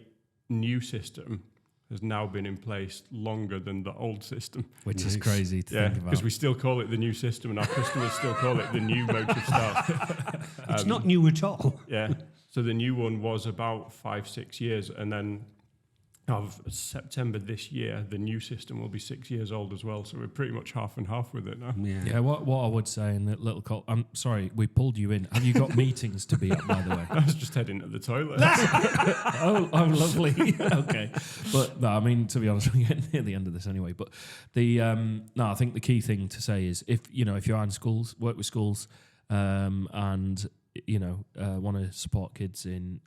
new system has now been in place longer than the old system. Which is crazy to think about. Because we still call it the new system and our customers still call it the new Modeshift STARS. It's not new at all. Yeah. So the new one was about 5-6 years, and then of September this year, the new system will be 6 years old as well. So we're pretty much half and half with it now. Yeah. What I would say in that little call, I'm sorry, we pulled you in. Have you got meetings to be at, by the way? I was just heading to the toilet. oh, lovely. Okay. But no, I mean, to be honest, we're getting near the end of this anyway. But I think the key thing to say is if you're in schools, work with schools, and want to support kids in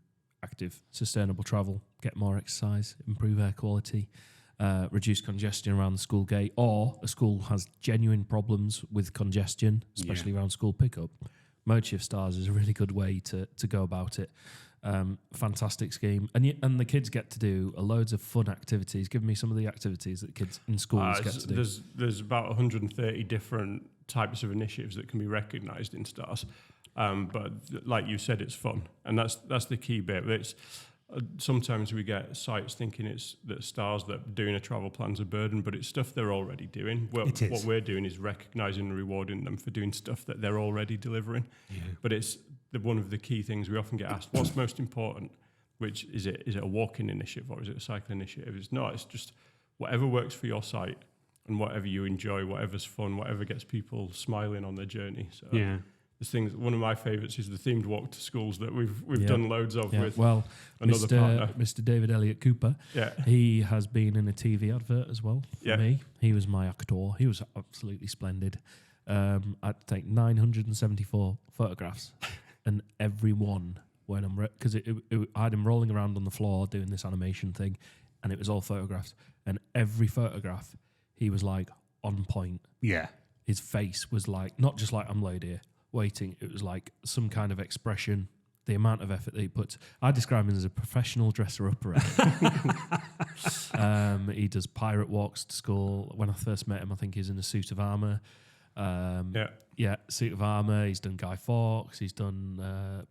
active, sustainable travel, get more exercise, improve air quality, reduce congestion around the school gate, or a school has genuine problems with congestion, especially around school pickup, Modeshift STARS is a really good way to go about it. Fantastic scheme. And the kids get to do loads of fun activities. Give me some of the activities that kids in schools get to do. There's about 130 different types of initiatives that can be recognised in STARS. But like you said, it's fun, and that's the key bit. It's sometimes we get sites thinking it's that STARS that doing a travel plan's a burden, but it's stuff they're already doing. What we're doing is recognising and rewarding them for doing stuff that they're already delivering. Yeah. But it's one of the key things we often get asked: what's most important? Which is it? Is it a walking initiative or is it a cycling initiative? It's not. It's just whatever works for your site and whatever you enjoy, whatever's fun, whatever gets people smiling on their journey. So yeah. Things. One of my favourites is the themed walk to schools that we've done loads of with another partner. Mr. David Elliott Cooper. Yeah, he has been in a TV advert as well for me. He was my actor. He was absolutely splendid. I'd take 974 photographs, and every one when I'm because I had him rolling around on the floor doing this animation thing, and it was all photographs. And every photograph, he was like on point. Yeah, his face was like not just like I'm laid here waiting. It was like some kind of expression, the amount of effort that he puts. I describe him as a professional dresser-upper. He does pirate walks to school. When I first met him, I think he was in a suit of armour. Suit of armour. He's done Guy Fawkes. He's done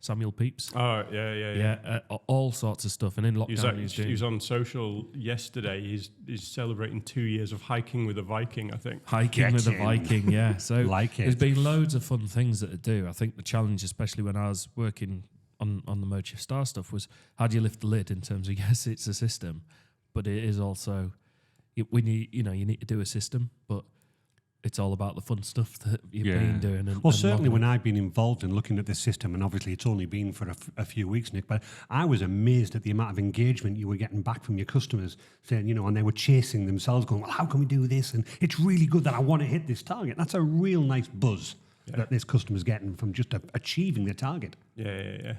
Samuel Pepys. Oh, yeah. All sorts of stuff. And in lockdown, he was on social yesterday. He's celebrating 2 years of hiking with a Viking, I think. Hiking with a Viking, yeah. So there's been loads of fun things that I do. I think the challenge, especially when I was working on the Modeshift STARS stuff, was how do you lift the lid in terms of, yes, it's a system, but it is also, you need to do a system, but it's all about the fun stuff that you've been doing. Certainly when I've been involved in looking at this system, and obviously it's only been for a few weeks, Nick, but I was amazed at the amount of engagement you were getting back from your customers saying, and they were chasing themselves going, well, how can we do this? And it's really good that I want to hit this target. That's a real nice buzz that this customer's getting from just achieving their target. Yeah.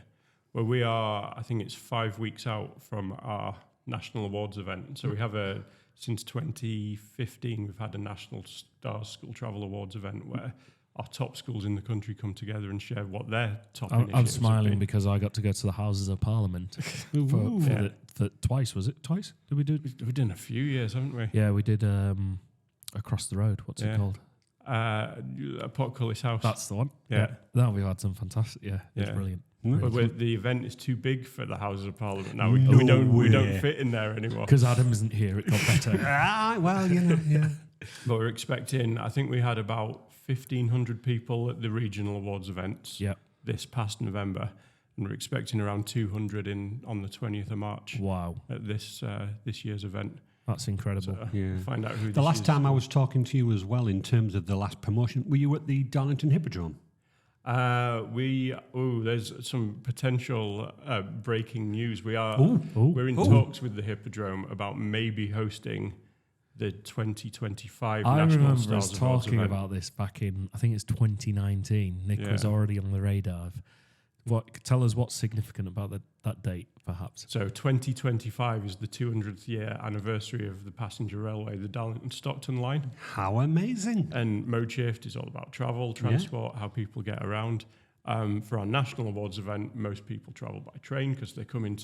Well, we are, I think it's 5 weeks out from our national awards event. So we have since 2015, we've had a National STARS School Travel Awards event where our top schools in the country come together and share what their top initiatives I'm smiling because I got to go to the Houses of Parliament for twice, was it? Twice? Did we do it? We've done a few years, haven't we? Yeah, we did across the road. What's it called? Portcullis House. That's the one. Yeah. That we've had some fantastic, it's brilliant. But the event is too big for the Houses of Parliament now. We don't fit in there anymore. Because Adam isn't here, it got better. Yeah. But we're expecting, I think we had about 1,500 people at the regional awards events this past November. and we're expecting around 200 on the 20th of March. Wow. At this year's event. That's incredible. So, find out who the last time I was talking to you as well, in terms of the last promotion, were you at the Darlington Hippodrome? There's some potential breaking news. We're in talks with the Hippodrome about maybe hosting the 2025 I National remember Stars us Awards talking event. about this back in, I think it's 2019. Nick was already on the radar. Tell us what's significant about that date, perhaps. So 2025 is the 200th year anniversary of the passenger railway, the Darlington-Stockton line. How amazing. And Modeshift is all about travel, transport, how people get around. For our National Awards event, most people travel by train because they're coming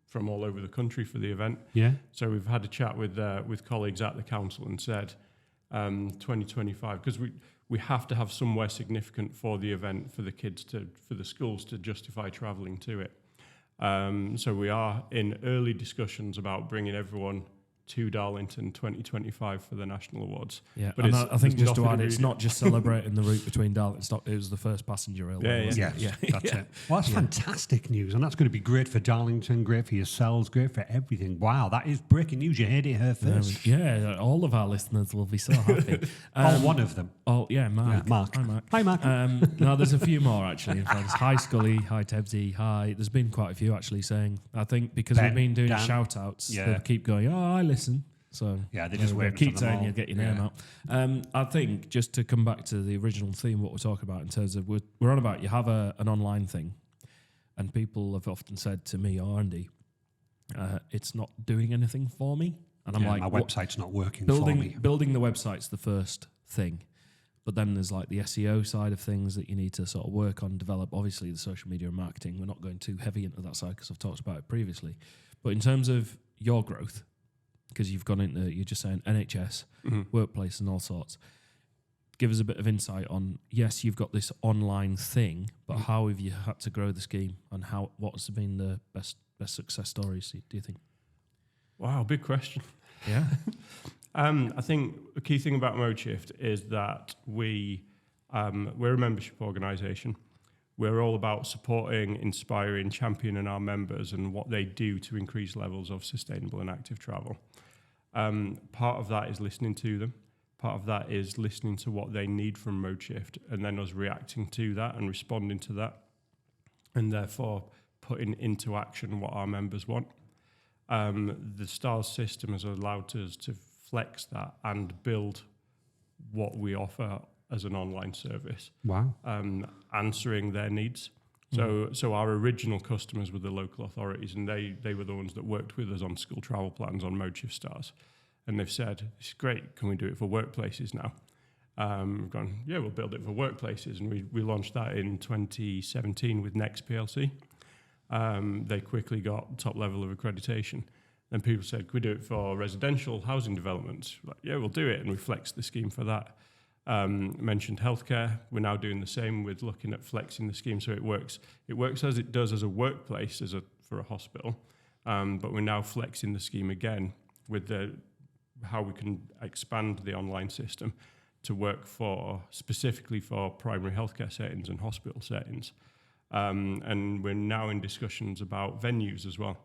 from all over the country for the event. Yeah. So we've had a chat with colleagues at the council and said 2025, because we have to have somewhere significant for the event for the kids for the schools to justify travelling to it. So we are in early discussions about bringing everyone to Darlington 2025 for the National Awards. Yeah, but I think just to add, it's immediate. not just celebrating the route between Darlington and Stockton. It was the first passenger railway. That's it. Well, that's fantastic news, and that's going to be great for Darlington, great for yourselves, great for everything. Wow, that is breaking news. You heard it here first. Yeah, all of our listeners will be so happy. One of them. Oh, yeah, Mark. Yeah, Mark. Hi, Mark. Hi, Mark. Now, there's a few more, actually. In fact, hi, Scully. Hi, Tebsy. Hi. There's been quite a few, actually, saying, I think because Ben, we've been doing Dan. shout-outs, they keep going, I listen. So Yeah, they just wait keep for them saying all. you get your name out. I think just to come back to the original theme, what we're talking about in terms of we're on about you have an online thing, and people have often said to me or Andy, it's not doing anything for me, and I'm like, my website's not working for me. Building the website's the first thing, but then there's like the SEO side of things that you need to sort of work on, develop. Obviously, the social media and marketing. We're not going too heavy into that side because I've talked about it previously, but in terms of your growth. Because you've gone into, you're just saying NHS, workplace and all sorts. Give us a bit of insight on, yes, you've got this online thing, but how have you had to grow the scheme and what's been the best success stories, do you think? Wow, big question. Yeah. I think the key thing about Modeshift is that we're a membership organisation. We're all about supporting, inspiring, championing our members and what they do to increase levels of sustainable and active travel. Part of that is listening to them. Part of that is listening to what they need from Modeshift and then us reacting to that and responding to that, and therefore putting into action what our members want. The STARS system has allowed us to flex that and build what we offer as an online service. Wow. Answering their needs. So our original customers were the local authorities, and they were the ones that worked with us on school travel plans on Modeshift STARS. And they've said, it's great, can we do it for workplaces now? We've gone, yeah, we'll build it for workplaces. And we launched that in 2017 with Next PLC. They quickly got top level of accreditation. Then people said, could we do it for residential housing developments? Like, yeah, we'll do it. And we flexed the scheme for that. Mentioned healthcare. We're now doing the same with looking at flexing the scheme so it works. It works as it does as a workplace, for a hospital, but we're now flexing the scheme again with how we can expand the online system to work specifically for primary healthcare settings and hospital settings. And we're now in discussions about venues as well.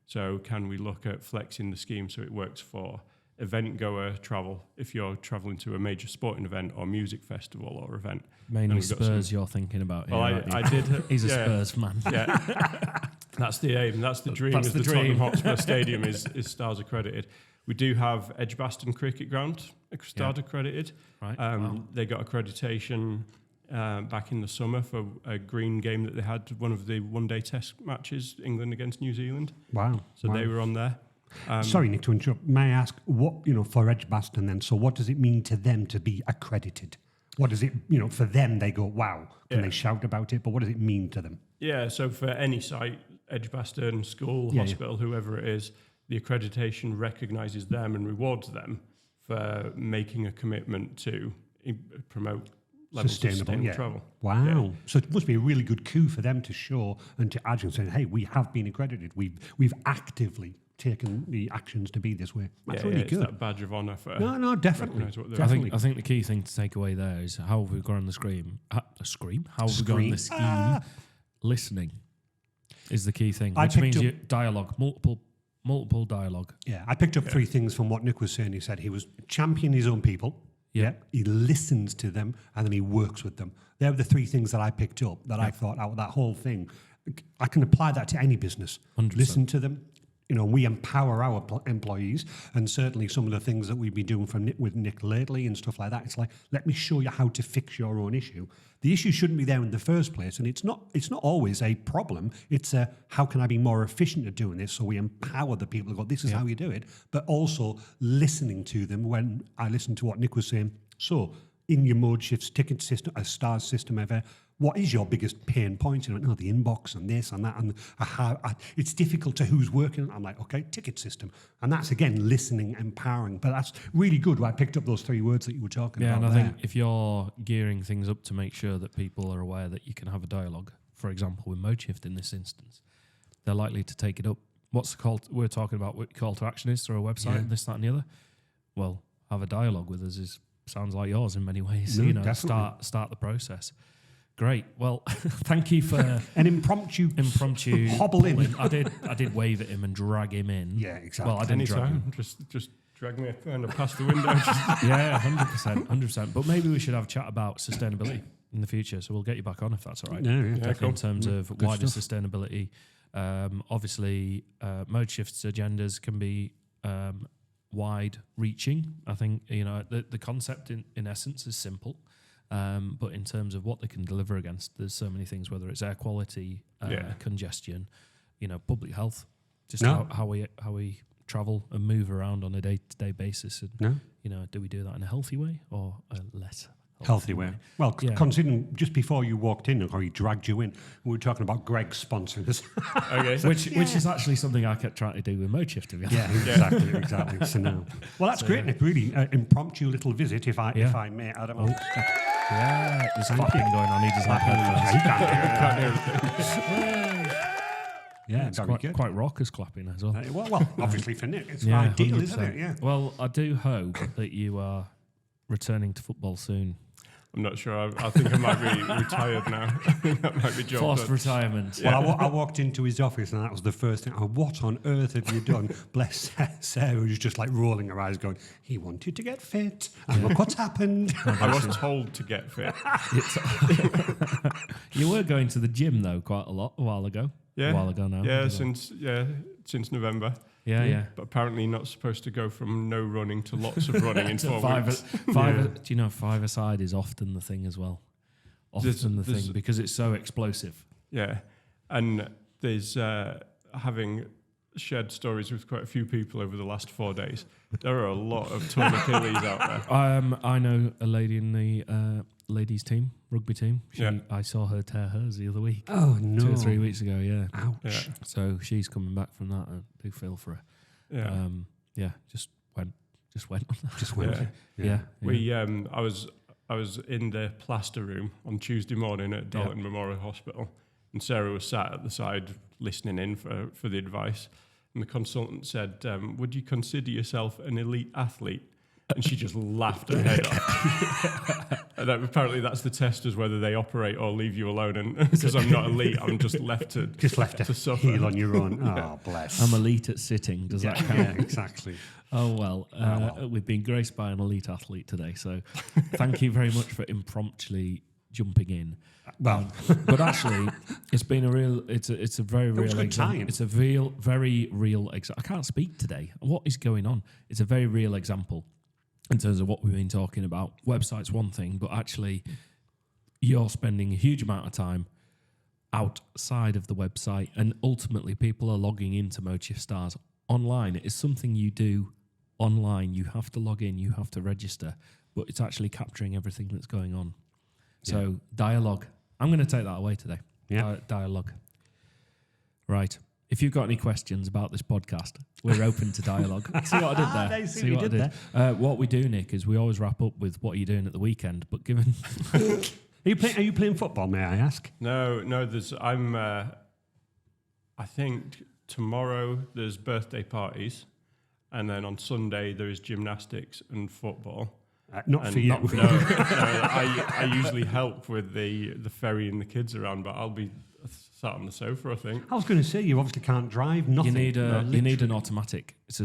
So can we look at flexing the scheme so it works for event goer travel, if you're travelling to a major sporting event or music festival or event. Mainly Spurs you're thinking about here. Well, I did. He's a Spurs man. Yeah. That's the aim. That's the dream. That's is the dream. Tottenham Hotspur Stadium is STARS accredited. We do have Edgbaston Cricket Ground STARS accredited. Right. Wow. They got accreditation back in the summer for a green game that they had, one of the one-day test matches, England against New Zealand. Wow. So they were on there. Sorry, Nick, to interrupt. May I ask, what, for Edgbaston then, so what does it mean to them to be accredited? What does it, for them, they go, wow, can they shout about it? But what does it mean to them? Yeah, so for any site, Edgbaston, school, hospital, whoever it is, the accreditation recognises them and rewards them for making a commitment to promote levels of sustainable travel. Wow. Yeah. So it must be a really good coup for them to show and to add and say, hey, we have been accredited. We've actively taken the actions to be this way. That's really good. It's that badge of honour for No, definitely. I think the key thing to take away there is how have we gone on the scheme? How have we gone on the scheme? Listening. is the key thing, I which means picked up- dialogue, multiple dialogue. Yeah, I picked up 3 things from what Nick was saying. He said he was championing his own people. Yeah. He listens to them and then he works with them. They're the 3 things that I picked up that I thought out of that whole thing. I can apply that to any business. 100%. Listen to them. You know, we empower our employees, and certainly some of the things that we've been doing with Nick lately and stuff like that. It's like, let me show you how to fix your own issue. The issue shouldn't be there in the first place, and it's not always a problem. It's a, how can I be more efficient at doing this? So we empower the people to go, this is how you do it, but also listening to them. When I listened to what Nick was saying, so in your Modeshift's ticket system, a STARS system ever, what is your biggest pain point? You know, the inbox and this and that, and it's difficult to who's working. I'm like, okay, ticket system. And that's, again, listening, empowering. But that's really good. I picked up those 3 words that you were talking about. Yeah, and I there. think if you're gearing things up to make sure that people are aware that you can have a dialogue, for example, with Modeshift in this instance, they're likely to take it up. What's the call? We're talking about what call to action is through a website and this, that, and the other. Well, have a dialogue with us sounds like yours in many ways. No, you know, definitely. start the process. Great. Well, thank you for an impromptu hobble in. I did wave at him and drag him in. Yeah, exactly. Well, I didn't drag him. Just drag me kind of past the window. Yeah, 100%. But maybe we should have a chat about sustainability in the future. So we'll get you back on if that's all right. Yeah, In terms of wider stuff. sustainability. Obviously, Modeshift's agendas can be wide-reaching. I think, you know, the concept in essence is simple. But in terms of what they can deliver against, there's so many things, whether it's air quality, congestion, you know, public health, just how we travel and move around on a day-to-day basis. And, you know, do we do that in a healthy way or a less healthy way? Well, considering just before you walked in, or he dragged you in, we were talking about Greg sponsoring us. Okay. Which is actually something I kept trying to do with Modeshift, to be honest. Exactly. So now, well, that's great, Nick. Really impromptu little visit, if I may, Adam. Yeah, there's clapping going on. He doesn't have headphones. Yeah, it's quite raucous clapping as well. Well, obviously for Nick, it's Yeah, ideal, 100%. isn't it? Yeah. Well, I do hope that you are returning to football soon. I'm not sure. I think I might be retired now. I think that might be job Forced done. retirement. Well, I walked into his office and that was the first thing. What on earth have you done? Bless Sarah, who's just like rolling her eyes going, he wanted to get fit. And look what's happened. I was told to get fit. You were going to the gym, though, quite a while ago. Yeah. A while ago now. Yeah, since November. Yeah. But apparently not supposed to go from no running to lots of running in 4 weeks. Do you know 5-a-side is often the thing as well? Often the thing because it's so explosive. Yeah. And there's having shared stories with quite a few people over the last 4 days. There are a lot of torn Achilles out there. I know a lady in the ladies team, rugby team. I saw her tear hers the other week. Oh, no. 2 or 3 weeks ago, yeah. Ouch. Yeah. So she's coming back from that. I do feel for her. Yeah. Just went. Yeah. I was in the plaster room on Tuesday morning at Dalton Memorial Hospital, and Sarah was sat at the side listening in for the advice. And the consultant said, "Would you consider yourself an elite athlete?" And she just laughed her head off. And apparently that's the test, as whether they operate or leave you alone. And because I'm not elite, I'm just left to suffer. Heal on your own. Oh, bless. I'm elite at sitting. Does that count? Yeah, exactly. Oh, well. We've been graced by an elite athlete today. So thank you very much for impromptually jumping in. Well, but actually, it's been a real. It's a very real example. It's a very real example. I can't speak today. What is going on? It's a very real example in terms of what we've been talking about. Website's one thing, but actually, you're spending a huge amount of time outside of the website, and ultimately, people are logging into Modeshift STARS online. It is something you do online. You have to log in. You have to register, but it's actually capturing everything that's going on. So dialogue. I'm going to take that away today. Yeah. Dialogue. Right. If you've got any questions about this podcast, we're open to dialogue. See what I did there? See what I did there? What we do, Nick, is we always wrap up with what are you doing at the weekend. But given... Are you playing football, may I ask? No, I think tomorrow there's birthday parties, and then on Sunday there is gymnastics and football. Not for you. I usually help with the ferrying the kids around, but I'll be sat on the sofa, I think. I was going to say, you obviously can't drive, nothing. You need an automatic. It's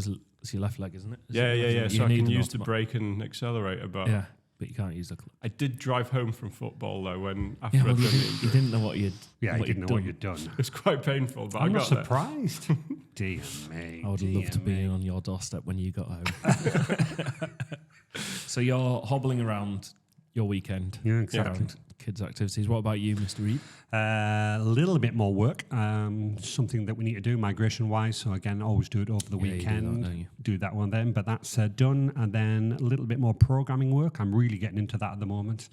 your left leg, isn't it? Yeah. So I can use the brake and accelerator, but but you can't use the. I did drive home from football though after Yeah, I'd done you didn't know what you'd. Yeah, you didn't know what you'd done. it was quite painful, but I'm I not got there. surprised. Dear me. I would love to be on your doorstep when you got home. So you're hobbling around your weekend. Yeah, exactly. Around kids' activities. What about you, Mr. Reed? A little bit more work. Something that we need to do migration-wise. So again, always do it over the weekend. You do that, don't you? Do that one then. But that's done. And then a little bit more programming work. I'm really getting into that at the moment.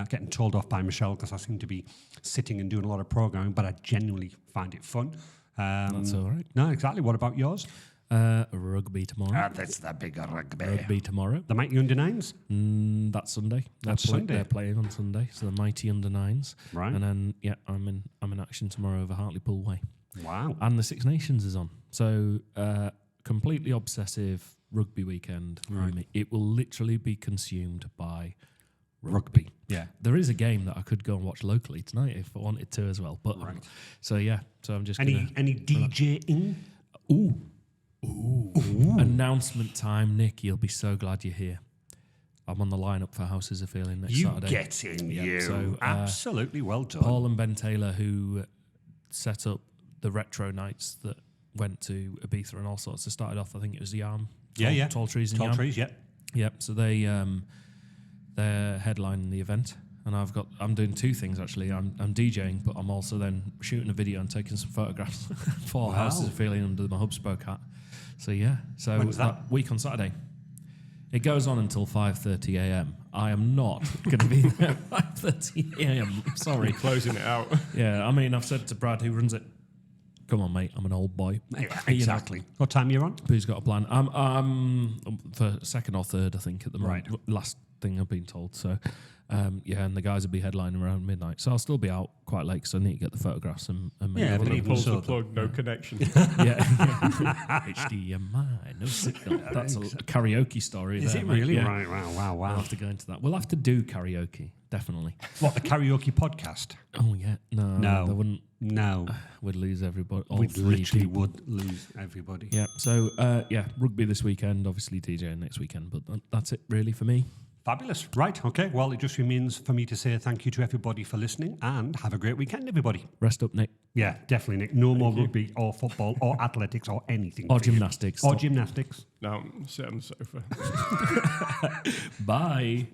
Getting told off by Michelle because I seem to be sitting and doing a lot of programming, but I genuinely find it fun. That's all right. No, exactly. What about yours? Rugby tomorrow. That's the big rugby. Rugby tomorrow. The Mighty Under-9s? That's Sunday. Sunday. They're playing on Sunday, so the Mighty Under-9s. Right. And then I'm in action tomorrow over Hartlepool Way. Wow. And the Six Nations is on. So completely obsessive rugby weekend. Right. It will literally be consumed by Rugby. Yeah. There is a game that I could go and watch locally tonight if I wanted to as well. But Right. So I'm just Any DJing? Ooh. Announcement time, Nick. You'll be so glad you're here. I'm on the lineup for Houses of Feeling next You Saturday. get in, Yeah, you. so, Absolutely well done. Paul and Ben Taylor, who set up the retro nights that went to Ibiza and all sorts. They started off, I think it was Yarm. Tall Trees and Tall Yarm. Trees, yeah. Yep. So they're headlining the event, and I'm doing two things actually. I'm DJing, but I'm also then shooting a video and taking some photographs for Wow. Houses of Feeling under my Hubspoke hat. So yeah. So When's that? week on Saturday. It goes on until 5:30 a.m. I am not going to be there at 5:30 a.m. Sorry. Closing it out. Yeah, I mean, I've said to Brad, who runs it, come on, mate, I'm an old boy. Yeah, exactly. What time you're on? Who's got a plan? I'm for second or third, I think, at the moment. Right. Last thing I've been told. So, and the guys will be headlining around midnight. So I'll still be out quite late because I need to get the photographs and make Yeah, a but little- even Pulls so, the plug, no connection. yeah. HDMI, no signal. That's a karaoke story. Is there, it mate. really? Yeah. Right, wow. We'll have to go into that. We'll have to do karaoke, definitely. What, the karaoke podcast? Oh, yeah. No. They wouldn't. No. We'd lose everybody. All We three literally people. would lose everybody. Yeah. So, rugby this weekend, obviously DJing next weekend, but that's it really for me. Fabulous. Right, okay. Well, it just remains for me to say thank you to everybody for listening and have a great weekend, everybody. Rest up, Nick. Yeah, definitely, Nick. No more rugby or football or athletics or anything. Or for you. gymnastics. Or gymnastics. Now, sit on the sofa. Bye.